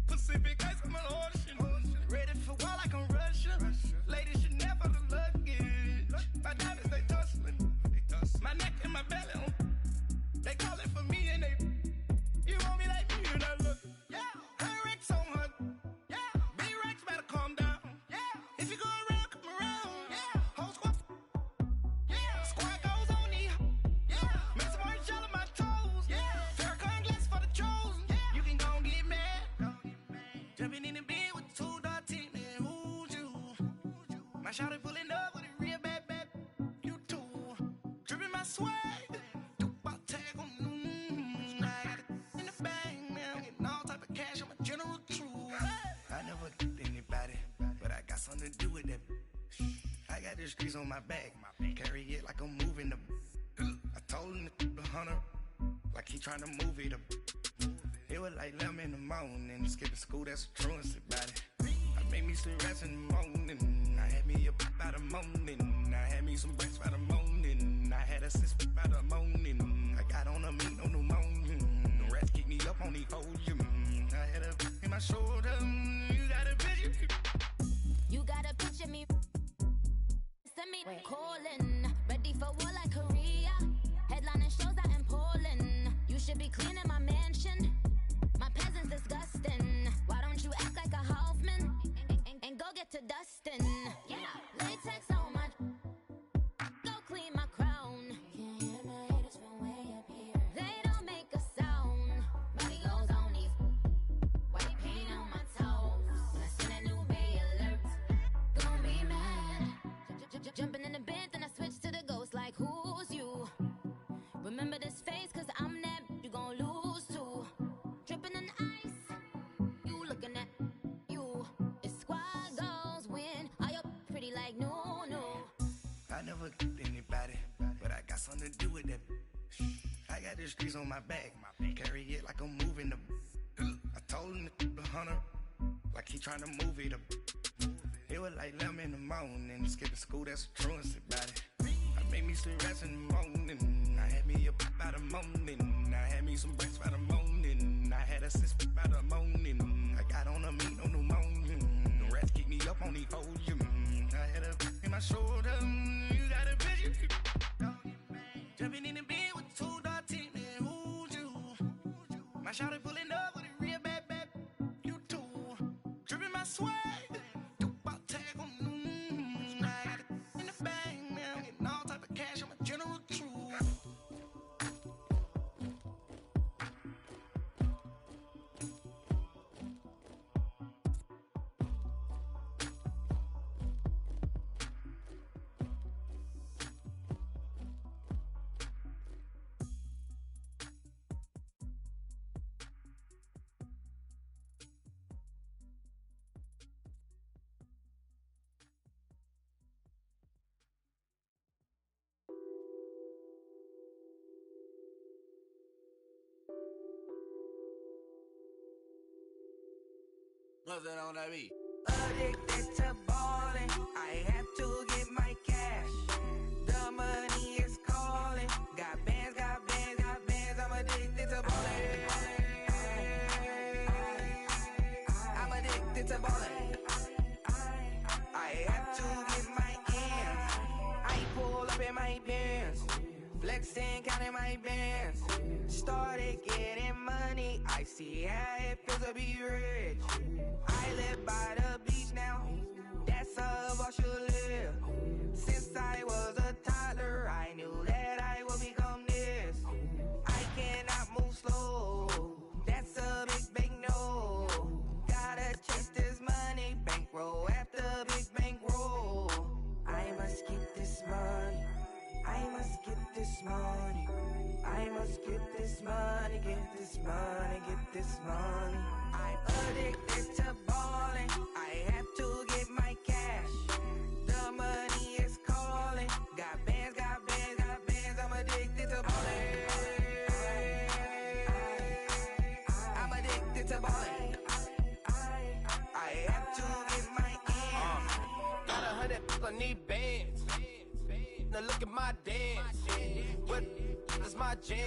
Pacific ice on my ocean, ready for war like I'm Russian, ladies should never look luggage, my diamonds they tussling. My neck and my belly on. They calling for me and they. You want me like me and I look. Yeah. Her Rex on her. Yeah. B-Rex better calm down. Yeah. If you go around, come around. Yeah. Whole squad. Yeah. Squad goes on the. Yeah. Make some orange gel on my toes. Yeah. Farrakhan glass for the chosen. Yeah. You can go and get mad. Jumping in the bed with 2 dark teeth and who's you? My shawty pulling up with a real bad. Swag, about tag on I got it in the bag, man. I'm getting all type of cash. I'm a general truth. I never did anybody, but I got something to do with that. I got the streets on my back, carry it like I'm moving the. I told him the hunter, like he trying to move it up. It was like 11 in the morning, skipping school, that's a truancy about it. I made me some rest in the morning, I had me a pop by the morning, I had me some breaks by the morning, I had a sis by the morning, I got on a meat on the morning, the rats keep me up on the podium, I had a in my shoulder, you got a picture. You got a picture me, send me calling, ready for war like Korea, headlining shows out in Poland, you should be cleaning my mansion, my peasants disgusting, why don't you act like a Hoffman, and go get to dustin', yeah, latex on my, go clean my crown, can't hear my haters from way up here, they don't make a sound, body goes on these, white paint on my toes, when I send a new Bay alert, gon' be mad, jumping in the bed, then I switch to the ghost like who's you, remember this face cause I'm that, you gon' lose too, dripping in ice, you looking at you, it's squad goals win, are you pretty like no. I never did anybody, but I got something to do with that. I got the streets on my back, carry it like I'm moving the. I told him the hunter, like he trying to move it up. It was like 11 in the morning, skipping school, that's a truancy about it. I made me some rest in the morning, I had me a pop by the morning, I had me some breaks by the morning, I had a sis by the morning, I got on a meat on the morning, the rats keep me up on the podium, I had a in my shoulder, you got a picture. Jumping in the bed with 2 dark teeth and who's you? My shawty pulling up with a real bad, you too, dripping my swag. I got it in the bag, man. I'm getting all type of cash. I'm a general truth. What's that on that beat? Addicted to ballin', I have to get my cash. The money is calling. Got bands, I'm addicted to ballin'. I'm addicted to ballin'. I have to get my ends. I pull up in my Benz, flexing, counting my bands. Started getting money, I see how it feels to be rich. I live by the beach now, that's how I should live. Since I was a toddler, I knew that I would become this. I cannot move slow, that's a big no. Gotta chase this money, bankroll after big bankroll. I must get this money, I must get this money, I must get this money, get this money, get this money. I'm addicted to ballin', I have to get my cash. The money is calling. my jam.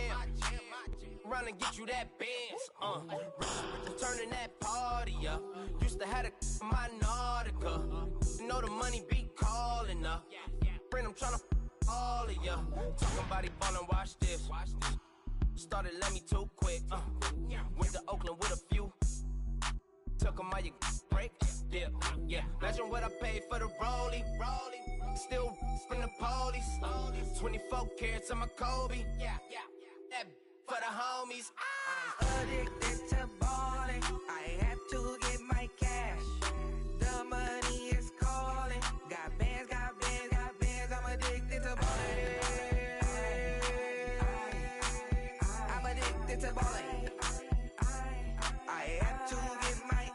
Run and get you that Benz, turning that party up. Used to have a my Nautica. You know the money be calling up. Friend, I'm tryna all of ya. Talking about he ballin', watch this. Started let me too quick. Went to Oakland with a few. Took him out your break. Yeah. Imagine what I paid for the rollie. Still from the police. 24 carats on my Kobe. That for the homies. I'm addicted to balling. I have to get my cash. The money is calling. Got bands, got bands, got bands. I'm addicted to balling. I'm addicted to balling. I have to get my ends.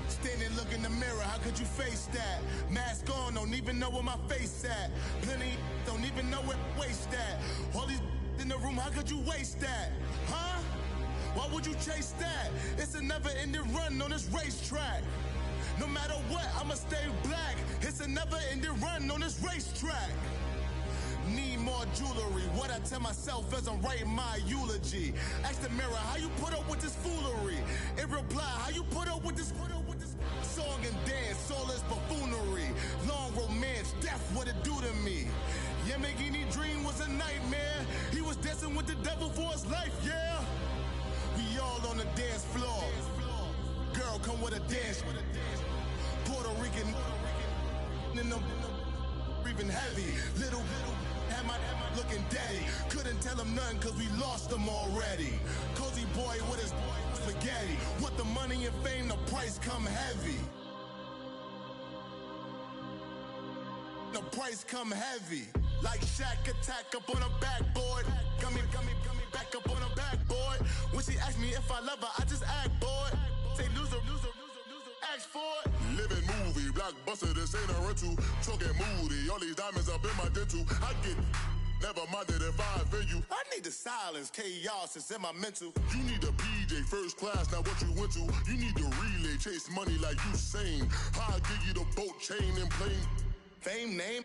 Standing, look in the mirror, how could you face that? Mask on, don't even know where my face at. Plenty, don't even know where waste at. All these in the room, how could you waste that? Huh? Why would you chase that? It's a never-ending run on this racetrack. No matter what, I'ma stay black. It's a never-ending run on this racetrack. Need more jewelry. What I tell myself as I'm writing my eulogy. Ask the mirror, how you put up with this foolery? In reply, how you put up with this song and dance, all this buffoonery. Long romance, death, what it do to me? Yamagini dream was a nightmare. He was dancing with the devil for his life, yeah. We all on the dance floor. Girl, come with a dance. Puerto Rican in the breathing heavy. Little had my looking daddy. Couldn't tell him nothing cause we lost him already. Cozy boy with his spaghetti. What the money and fame, the price come heavy. The price come heavy. Like Shaq attack up on a backboard. Got me back up on a backboard. When she asked me if I love her, I just act bored. Say loser, ask for it. Living movie, blockbuster, this ain't a rental. Talking moody, all these diamonds up in my dental. I get never minded if I offend you. I need the silence, chaos is in my mental. You need a PJ, first class, not what you went to. You need the relay, chase money like you sane. I'll give you the boat, chain, and plane. Fame name,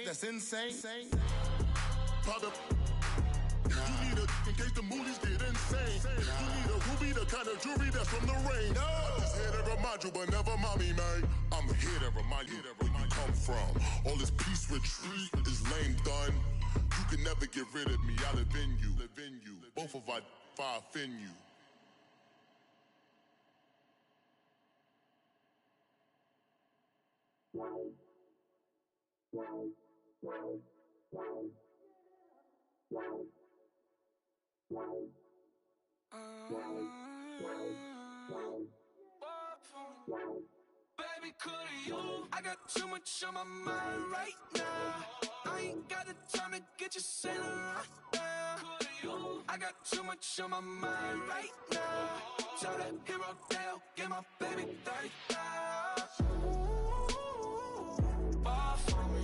that's insane. Private. You need a, in case the movies get insane. You need a ruby, the kind of jewelry that's from the rain. I'm just here to remind you, but never mommy, man. I'm here to remind you where you come from. All this peace retreat is lame done. You can never get rid of me, I live in you. Both of our fire offend you. Baby, could you? I got too much on my mind right now. I ain't got the time to get you sailing right now. Could you? I got too much on my mind right now. Tell that hero Dale, get my baby 30,000. Ball for me.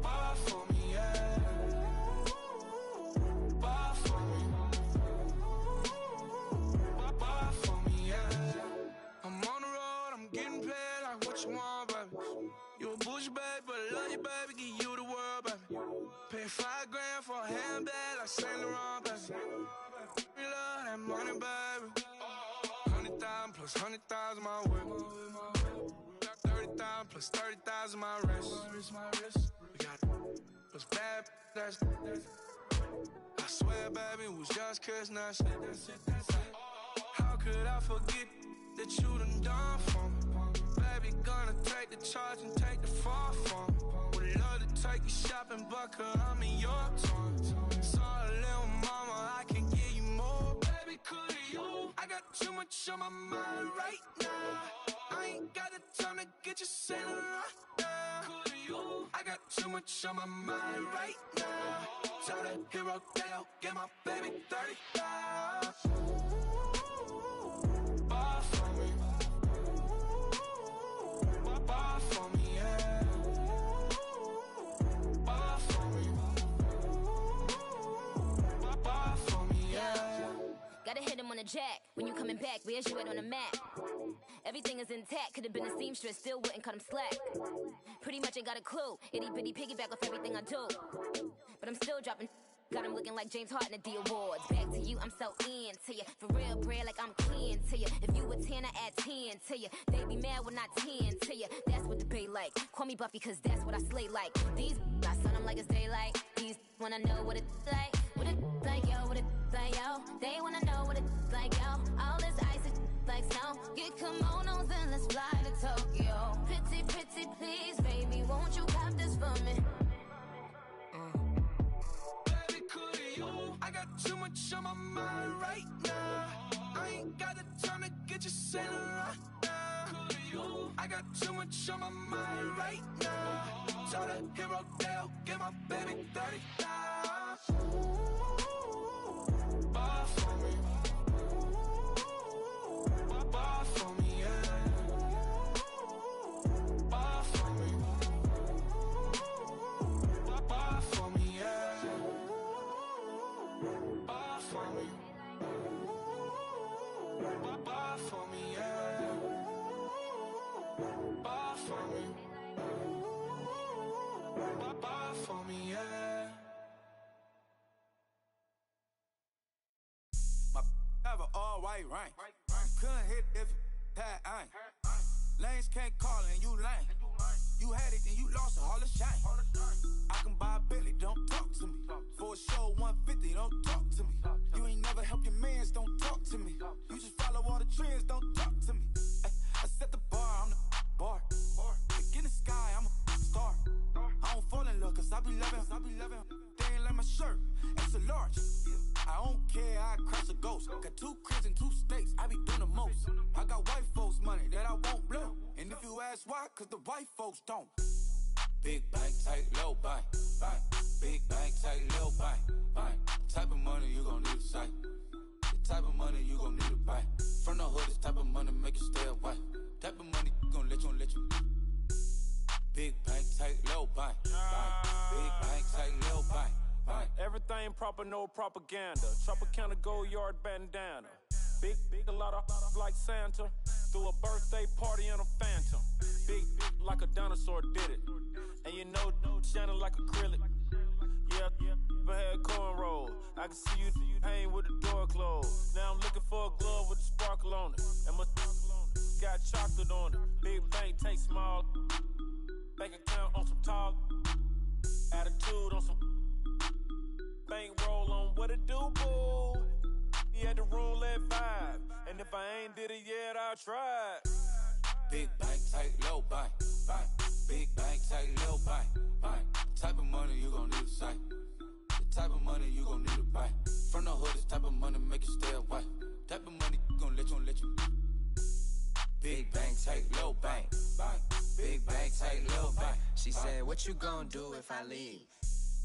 Ball for me, yeah. Ball for me. Ball for me, yeah. I'm on the road, I'm getting paid like what you want, baby. You a bougie, baby, but I love you, baby. Give you the world, baby. Pay $5 grand for a handbag like Saint Laurent, baby. We love that money, baby. 100,000 plus 100,000 my whip. 30,000 plus 30,000 my wrist. We got plus bad, that's I swear, baby, it was just kiss, that's it. How could I forget that you done for me? Baby, gonna take the charge and take the fall from me. Would love to take you shopping, but I'm in your town. Sorry, little mama, I can give you more. Baby, could you? I too much on my mind right now. I ain't got the time to get you sitting right now. I got too much on my mind right now. Tell the hero that I'll get my baby 35. Buy for me. Buy for me, yeah. Buy for me. Buy for me, yeah. Gotta hit him on the jack. When you coming back, where's you at on the map? Everything is intact. Could've been a seamstress, still wouldn't cut him slack. Pretty much ain't got a clue. Itty bitty piggyback off everything I do. But I'm still dropping. Got him looking like James Harden at the awards. Back to you, I'm so into you. For real, bread, like I'm kin to you. If you a 10, I add 10 to you. They be mad when I 10 to you. That's what the bay like. Call me Buffy, cause that's what I slay like. These, I son them like it's daylight. These wanna know what it's like. What it like, yo, what it like, yo. They wanna know what it's like, yo. All this ice is like snow. Get kimonos and let's fly to Tokyo. Pretty, pretty, please, baby, won't you cop this for me? I got too much on my mind right now. I ain't got the time to get you sitting right now. I got too much on my mind right now. Tell the hero that I'll get my baby 35. Buy for me. Buy for me, yeah. Buy for me. Buy for me, yeah. Buy for me. Buy for me, yeah. Buy for me. Buy for me, yeah. My have an all white rank. Couldn't hit if it had ain't. Lanes can't call and you lame. You had it and you lost all the shine. I can buy a Billy, don't talk to me. For a show 150, don't talk to me. You ain't never help your mans, don't talk to me. You just follow all the trends, don't talk to me. I set the bar, I'm the bar. Look in the sky, I'm a star. I don't fall in love cause I be loving. They ain't like my shirt, it's a large. I don't care, I crush a ghost. Got 2 cribs and 2 states, I be doing the most. I got white folks money that I won't blow. And if you ask why, cause the white folks don't. Big bank, tight, low bank, bank. Big bank, tight, low bank, bank. Type of money you gon' need a sight. The type of money you gon' need a buy. From the hood, this type of money make you stay away. Type of money gon' let you. Big bank, tight, low bank, bank. Big bank, tight, low bank, bank. Everything proper, no propaganda. Tropicana gold yard bandana. Big, a lot of like Santa. Threw a birthday party in a phantom. Big like a dinosaur did it. And you know, shining like acrylic. Yeah, but had cornrows. I can see you hang with the door closed. Now I'm looking for a glove with a sparkle on it. And my got chocolate on it. Big bank, take small. Bank account on some talk. Attitude on some. Bank roll on what it do, boo. He had the roulette vibe. And if I ain't did it yet, I'll try. Big bank, tight, low bank, bank. Big bank, tight, low bank, bank. Type of money you gon' need a sight. The type of money you gon' need to buy. From the hood, this type of money make you stay away. Type of money gon' let you. Big bank, tight, low bank, bank. Big bank, tight, low bank. She said, what you gon' do if I leave?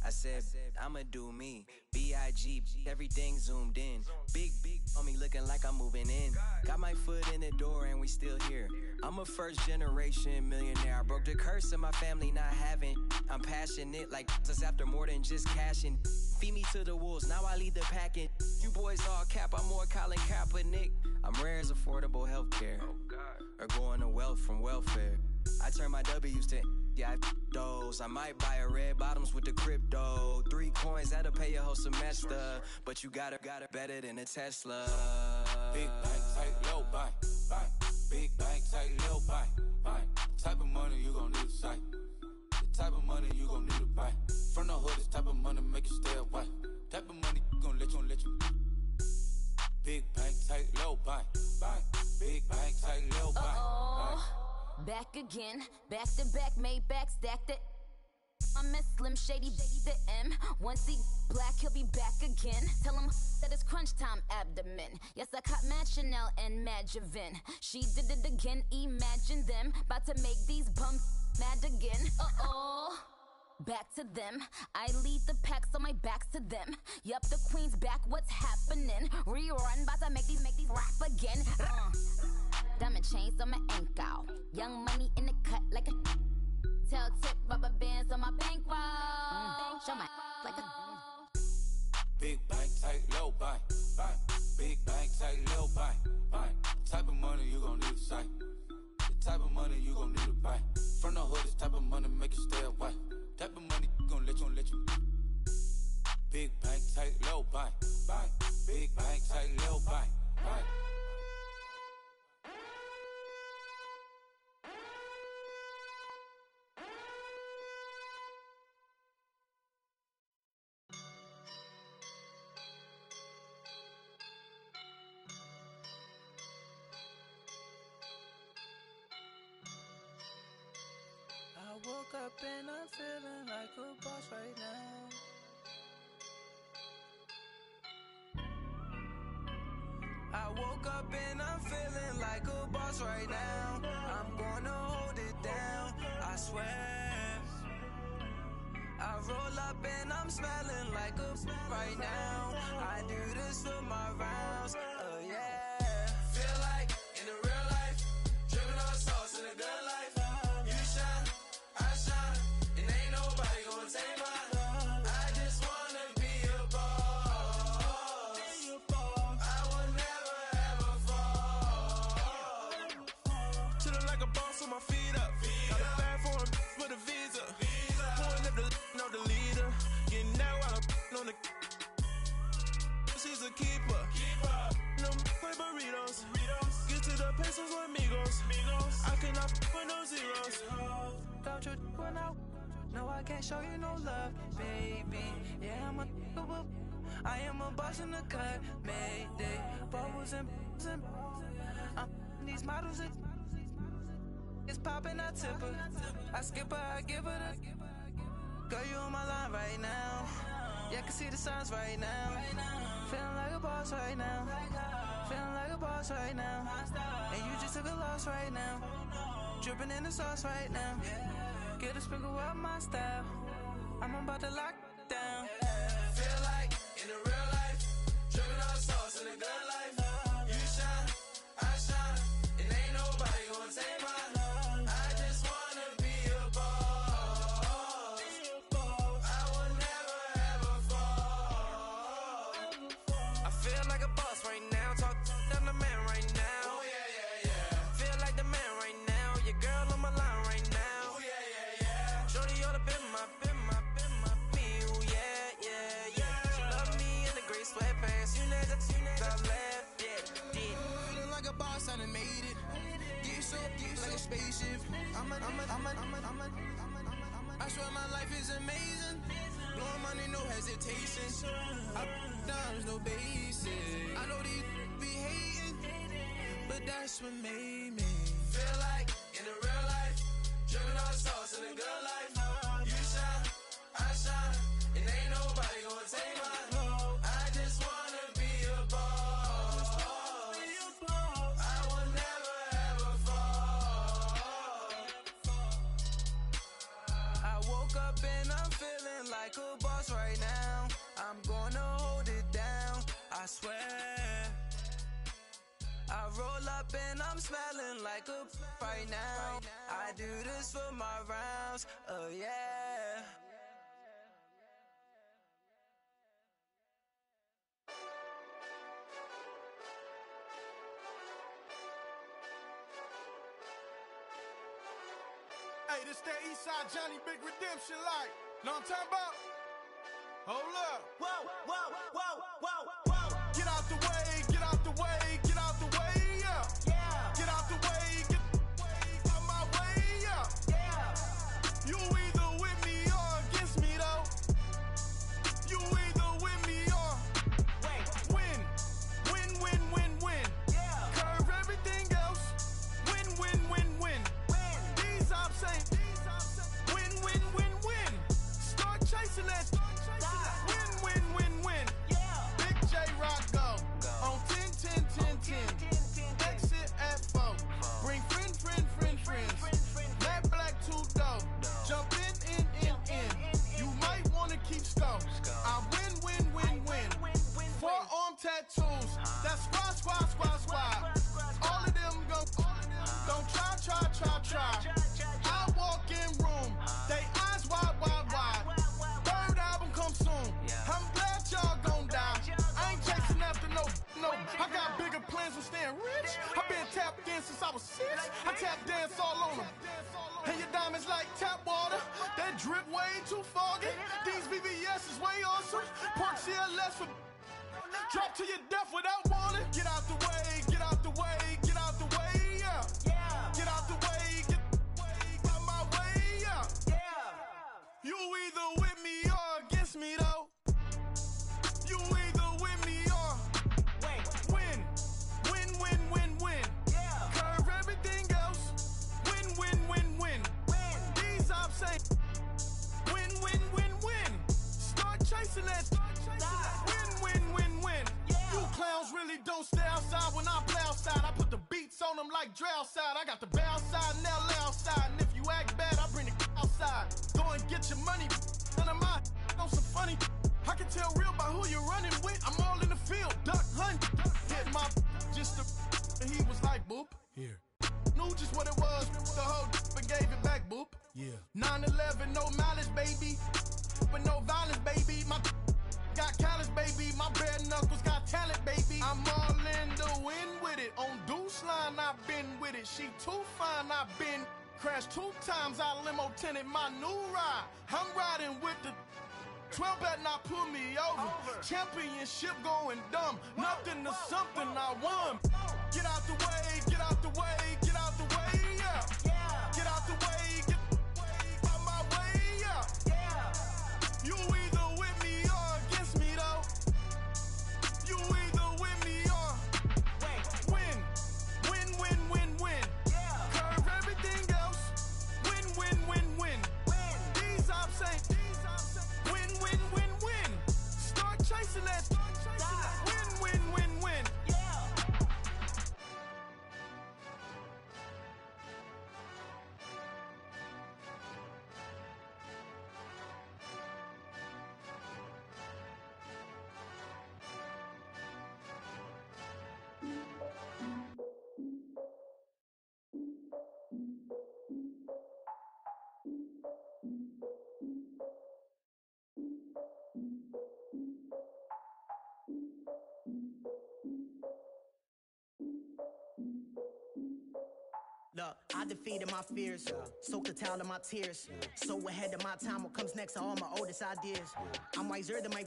I said, I'ma do me. B.I.G. Everything zoomed in. Big on me looking like I'm moving in. Got my foot in the door and we still here. I'm a first generation millionaire. I broke the curse of my family not having. I'm passionate like us after more than just cashing. Feed me to the wolves, now I lead the packing. You boys all cap, I'm more Colin Kaepernick. I'm rare as affordable healthcare. Or going to wealth from welfare. I turn my W's to those. I might buy a red bottoms with the crypto. 3 coins, that'll pay your whole semester. But you got it better than a Tesla. Big bank, tight, low bank, bank. Big bank, tight, low bank, bank. Type of money you gon' need a sight. The type of money you gon' need to buy. From the hood, this type of money make you stay away. Type of money gon' let you. Big bank, tight, low bank, bank. Big bank, tight, low bank, bank. Back again, back to back, made back, stacked it. I'm Miss Slim Shady the M. Once he black, he'll be back again. Tell him that it's crunch time abdomen. Yes, I caught Mad Chanel and Mad Javin. She did it again, imagine them. About to make these bums mad again. Uh-oh. Back to them. I lead the pack, so my back's to them. Yup, the queen's back, what's happening? Rerun, about to make these rap again. Diamond chains on my ankle. Young money in the cut like a tail tip, rubber bands on my bankroll. Show my like a big bank, tight, low bank, bank. Big bank, tight, low bank, bank. Type of money you gon' need a sight. The type of money you gon' need to buy. From the hood, this type of money make you stay away. Type of money gon' let you. Big bank, tight, low bank, bank. Big bank, tight, low bank, bank. I woke up and I'm feeling like a boss right now. I woke up and I'm feeling like a boss right now. I'm gonna hold it down, I swear. I roll up and I'm smelling like a right now. I do this for my rounds, yeah. Feel like in the real life, dripping on sauce in a good life. You shine, I shine, and ain't nobody gonna take mine. I just wanna be a boss. I will never ever fall. Chillin' like a boss with my feet up. Got a bag for him with a visa. Pulling up the the leader. Getting that while I'm on the. She's a keeper. No play burritos. Get to the pesos with amigos. I cannot with no zeros. Don't you run out? No, I can't show you no love, baby. Yeah, I am a boss in the cut. Mayday. Bubbles and I'm these models. It's popping, I tip her. I skip her, I give her the. Girl, you on my line right now. Yeah, I can see the signs right now. Feeling like a boss right now. Feeling like a boss right now. And you just took a loss right now. Dripping in the sauce right now. Get a sprinkle up my style. I'm about to lock down. Feel like in the real life, dripping on sauce in the good life. You shine, I shine, and ain't nobody gonna take mine. I just wanna be a boss. I will never ever fall. I feel like a boss right now. Talk to the man right now. Oh yeah. Feel like the man right now. Your girl on my line right now. Oh yeah. Shorty all up in my me. Oh yeah. She love me in the gray sweatpants. You never left, yeah. Feeling like a boss, I done made it. Get so like a spaceship. I swear my life is amazing. Blowing money, no hesitation. I dimes, no basic. I know these be hating, but that's what made me. Feel like in the real life, dripping on sauce in the good life. You shine, I shine, and ain't nobody gonna take mine. I just wanna be a boss. I will never ever fall. I woke up and I'm feeling like a boss right now. I'm gonna hold it down, I swear. I roll up and I'm smelling like a right now. I do this for my rounds, yeah. Hey, this that Eastside Johnny Big Redemption like. Know what I'm talking about? Hold up. Whoa. Get out the way, get out the way, get out the way, yeah. Get out the way, get out my way, yeah. You either with me or against me though. You either with me or win. Curve everything else. Win. These ops ain't win. That's squad. All of them gon' try. I walk in room, they eyes wide. Third album come soon. I'm glad y'all gon' die. I ain't chasing after no. I got bigger plans for staying rich. I been tapped in since I was 6. I tap dance all on them. And your diamonds like tap water. That drip way too foggy. These BBS is way awesome. Park CLS for drop to your death without warning. Get out the way, yeah. Get out the way, get out the way, out my way, yeah. You either with me or against me though. You either with me or win. Curve everything else. Win. These I'm saying win. Start chasing that. Win. You clowns really don't stay outside when I play outside. I put the beats on them like Dre outside. I got the bow side and LA outside. And if you act bad, I bring it outside. Go and get your money. None of my know some funny. I can tell real by who you're running with. I'm all in the field. Duck hunt. Hit my just the and he was like boop. Here. Knew just what it was. The whole and gave it back boop. Yeah. 9/11, no malice, baby. But no violence, baby. My got callous, baby. My bare knuckles got talent, baby. I'm all in the wind with it. On Deuce line, I've been with it. She too fine, I've been crashed 2 times. I limo tinted my new ride. I'm riding with the 12 better not pull me over. Championship going dumb. Nothing to something I won. Get out the way, yeah. Get out the way, out my way, yeah. You either with me or against me though. You either with me or win. Curve everything else. Win. These I'm saying win. Start chasing that. Win. Look, I defeated my fears, soaked the towel of my tears. So ahead of my time, what comes next are all my oldest ideas. I'm wiser than my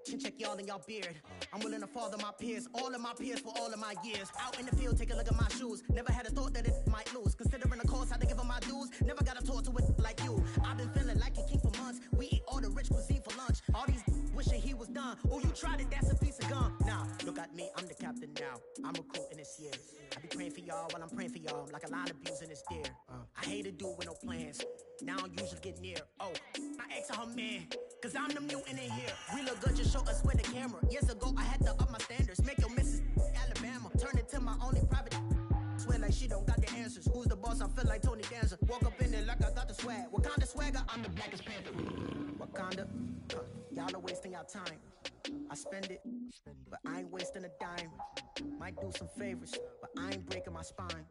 chin check y'all in y'all beard. I'm willing to father my peers, all of my peers for all of my years. Out in the field, take a look at my shoes. Never had a thought that it might lose. Considering the cost, I had to give them my dues. Never got a talk to it like you. I've been feeling like a king for months. We eat all the rich cuisine for lunch. All these wishing he was done. Oh, you tried it, that's a piece of gum. Now, look at me, I'm the captain now. I'm recruiting this year. I be praying for y'all while I'm praying for y'all. Like a line of abusing this deer. I hate to do with no plans. Now I usually get near. Oh, my ex her man. Cause I'm the mutant in here. We look good, just show us where the camera. Years ago, I had to up my standards. Make your missus Alabama. Turn it to my only private. Swear like she don't got the answers. Who's the boss? I feel like Tony Danza. Walk up in there like I got the swag. What kind of swagger? I'm the blackest panther. Wakanda. Y'all are wasting your time. I spend it, but I ain't wasting a dime. Might do some favors, but I ain't breaking my spine.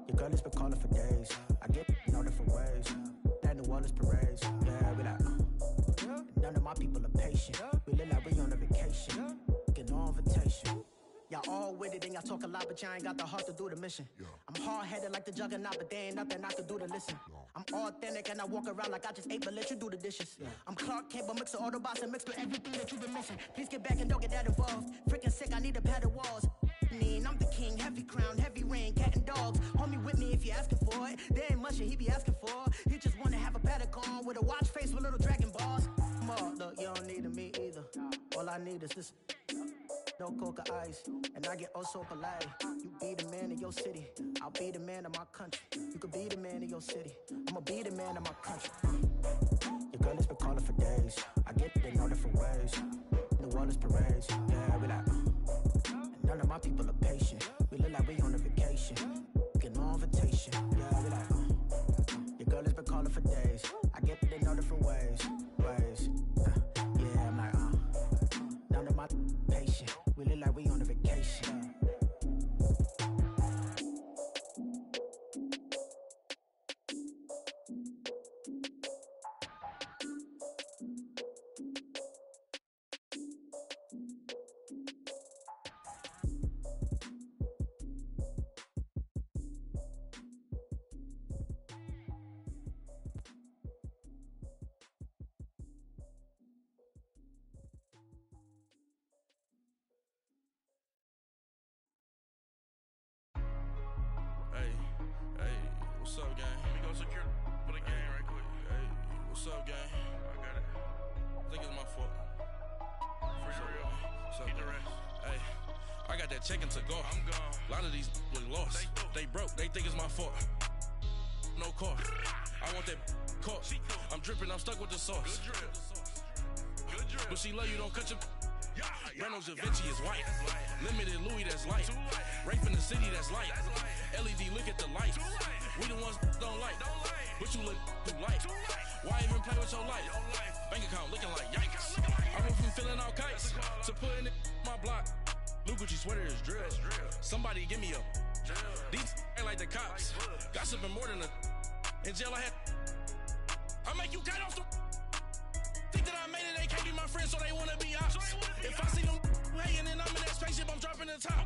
Your girl has been calling for days. I get in all different ways. That New Orleans parades. Yeah, we like, none of my people are patient. We live like we on a vacation. Get no invitation. Y'all all with it and y'all talk a lot, but y'all ain't got the heart to do the mission. I'm hard-headed like the juggernaut, but there ain't nothing I can do to listen. I'm authentic and I walk around like I just ate, but let you do the dishes. I'm Clark Kent, but mix the Autobots and mix with everything that you've been missing. Please get back and don't get that involved. Freaking sick, I need a pad of walls. I'm the king, heavy crown, heavy rain, cat and dogs. Homie with me if you're asking for it. There ain't much that he be asking for. He just wanna have a paddock on with a watch face with little dragon balls. Look, you don't need me either. All I need is this. No coca ice, and I get oh so polite. You be the man of your city, I'll be the man of my country. You could be the man of your city, I'ma be the man of my country. Your girl has been calling for days. I get it in all different ways. New Orleans parades, yeah, we like. None of my people are patient. We look like we on a vacation. Get no invitation, yeah, we like. Your girl has been calling for days. I get it in all different ways. Yeah, that check and to go. I'm gone. A lot of these look lost. They broke, they think it's my fault. No cost. I want that caught. I'm dripping, I'm stuck with the sauce. Good drip. But she love you, don't cut your. Reynolds Da Vinci is white. Limited Louis, that's light. Rape in the city, that's light. LED, look at the light. We the ones don't like. But you look too light. Why even play with your life? Bank account looking like yikes. I went from filling out kites to putting it in my block. New Gucci sweater is drill. Somebody give me a. These ain't like the cops. Gossiping more than a. In jail I had. I make you cut off the. Think that I made it, they can't be my friends, so they wanna be ops. If I see them hating and I'm in that spaceship, I'm dropping the top.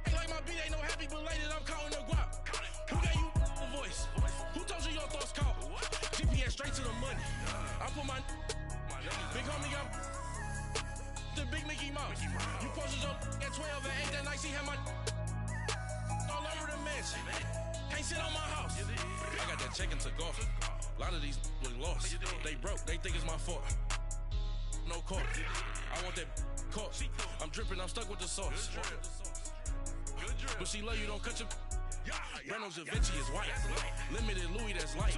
Ain't like my beat, ain't no happy belated, I'm counting the guap. Who gave you a voice? Who told you your thoughts count? GPS straight to the money. I put my big homie got the big Mickey Mouse. You posted your at 12 and 8 that night, she had my all over the mansion. Can't sit on my house. I got that check into golf. A lot of these look lost. They broke, they think it's my fault. No court. I want that caught. I'm dripping, I'm stuck with the sauce. But she love you, don't cut your. Reynolds Da Vinci is white. Limited Louis, that's light.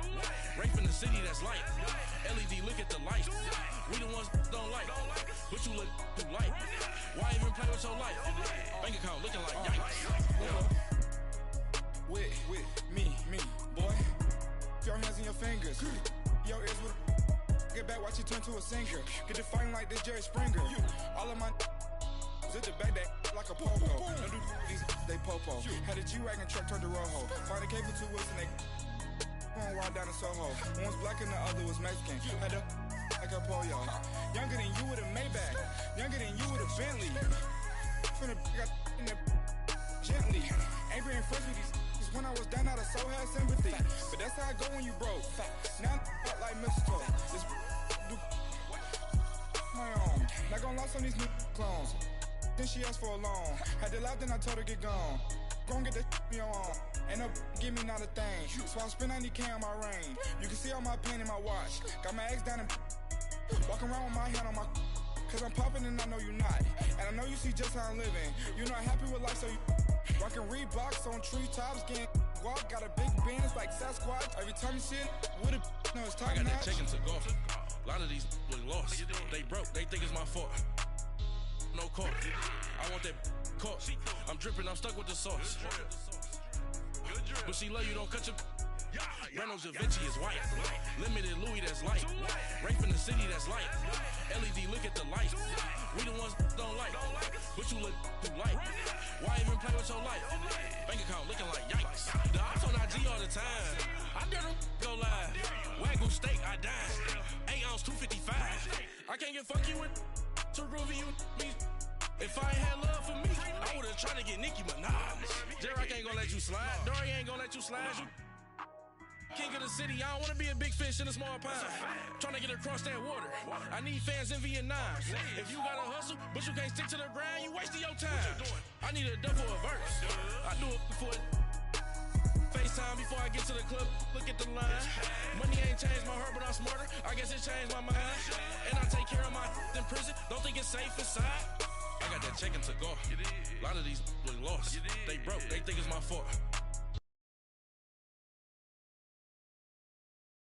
Rape in the city, that's light. LED, look at the light. We the ones don't like. But you look too light. Why even play with your life? Bank account looking like yikes. With me, boy. Your hands in your fingers. Your ears with get back, watch you turn to a singer. Get to fighting like this Jerry Springer. All of my zip the back that like a pogo. Don't do these, they popo. Had a G-Wagon truck turned to Rojo. Find a cable 2 wheels and they going wild down in Soho. One was black and the other was Mexican. Had a like a pollo. Younger than you with a Maybach. Younger than you with a Bentley. From the got in the gently. Ain't been friends with these. When I was down, I so had sympathy. But that's how I go when you broke. Now I'm like mistletoe. This do my own. Not gonna lost on these new clones. Then she asked for a loan. Had to laugh, then I told her get gone. Gon' get that me on. Ain't no give me not a thing. So I spend 90K on my range. You can see all my pain in my watch. Got my ex down and walking around with my hand on my. Cause I'm popping and I know you not. And I know you see just how I'm living. You not happy with life, so you. Rockin' Reeboks on treetops, getting walk, got a big Benz like Sasquatch. Every time you see it, with a no, it's top I got notch. that check into golf. A lot of these look lost. They broke, they think it's my fault. No court. I want that caught. I'm dripping, I'm stuck with the sauce. But she love you, don't cut your. Reynolds Da Vinci is white. Limited Louis, that's light. Rape in the city, that's light. LED, look at the light. We the ones don't like. But you look too light. Why even play with your life? Bank account looking like yikes. The ops on IG all the time. I dare them go live. Wagyu steak, I dine. 8 ounce, 255. I can't get funky with to groovy you me. If I ain't had love for me, I would've tried to get Nicki Minaj. J-Rock ain't gonna let you slide. Dory ain't gonna let you slide. You king of the city, I don't wanna be a big fish in a small pond. Trying to get across that water. I need fans in Vietnam. If you gotta hustle, but you can't stick to the grind, you wasting your time. I need a double a verse. I do it before FaceTime before I get to the club. Look at the line. Money ain't changed my heart, but I'm smarter. I guess it changed my mind. And I take care of my in prison. Don't think it's safe inside. I got that check into golf. A lot of these look lost. They broke, they think it's my fault.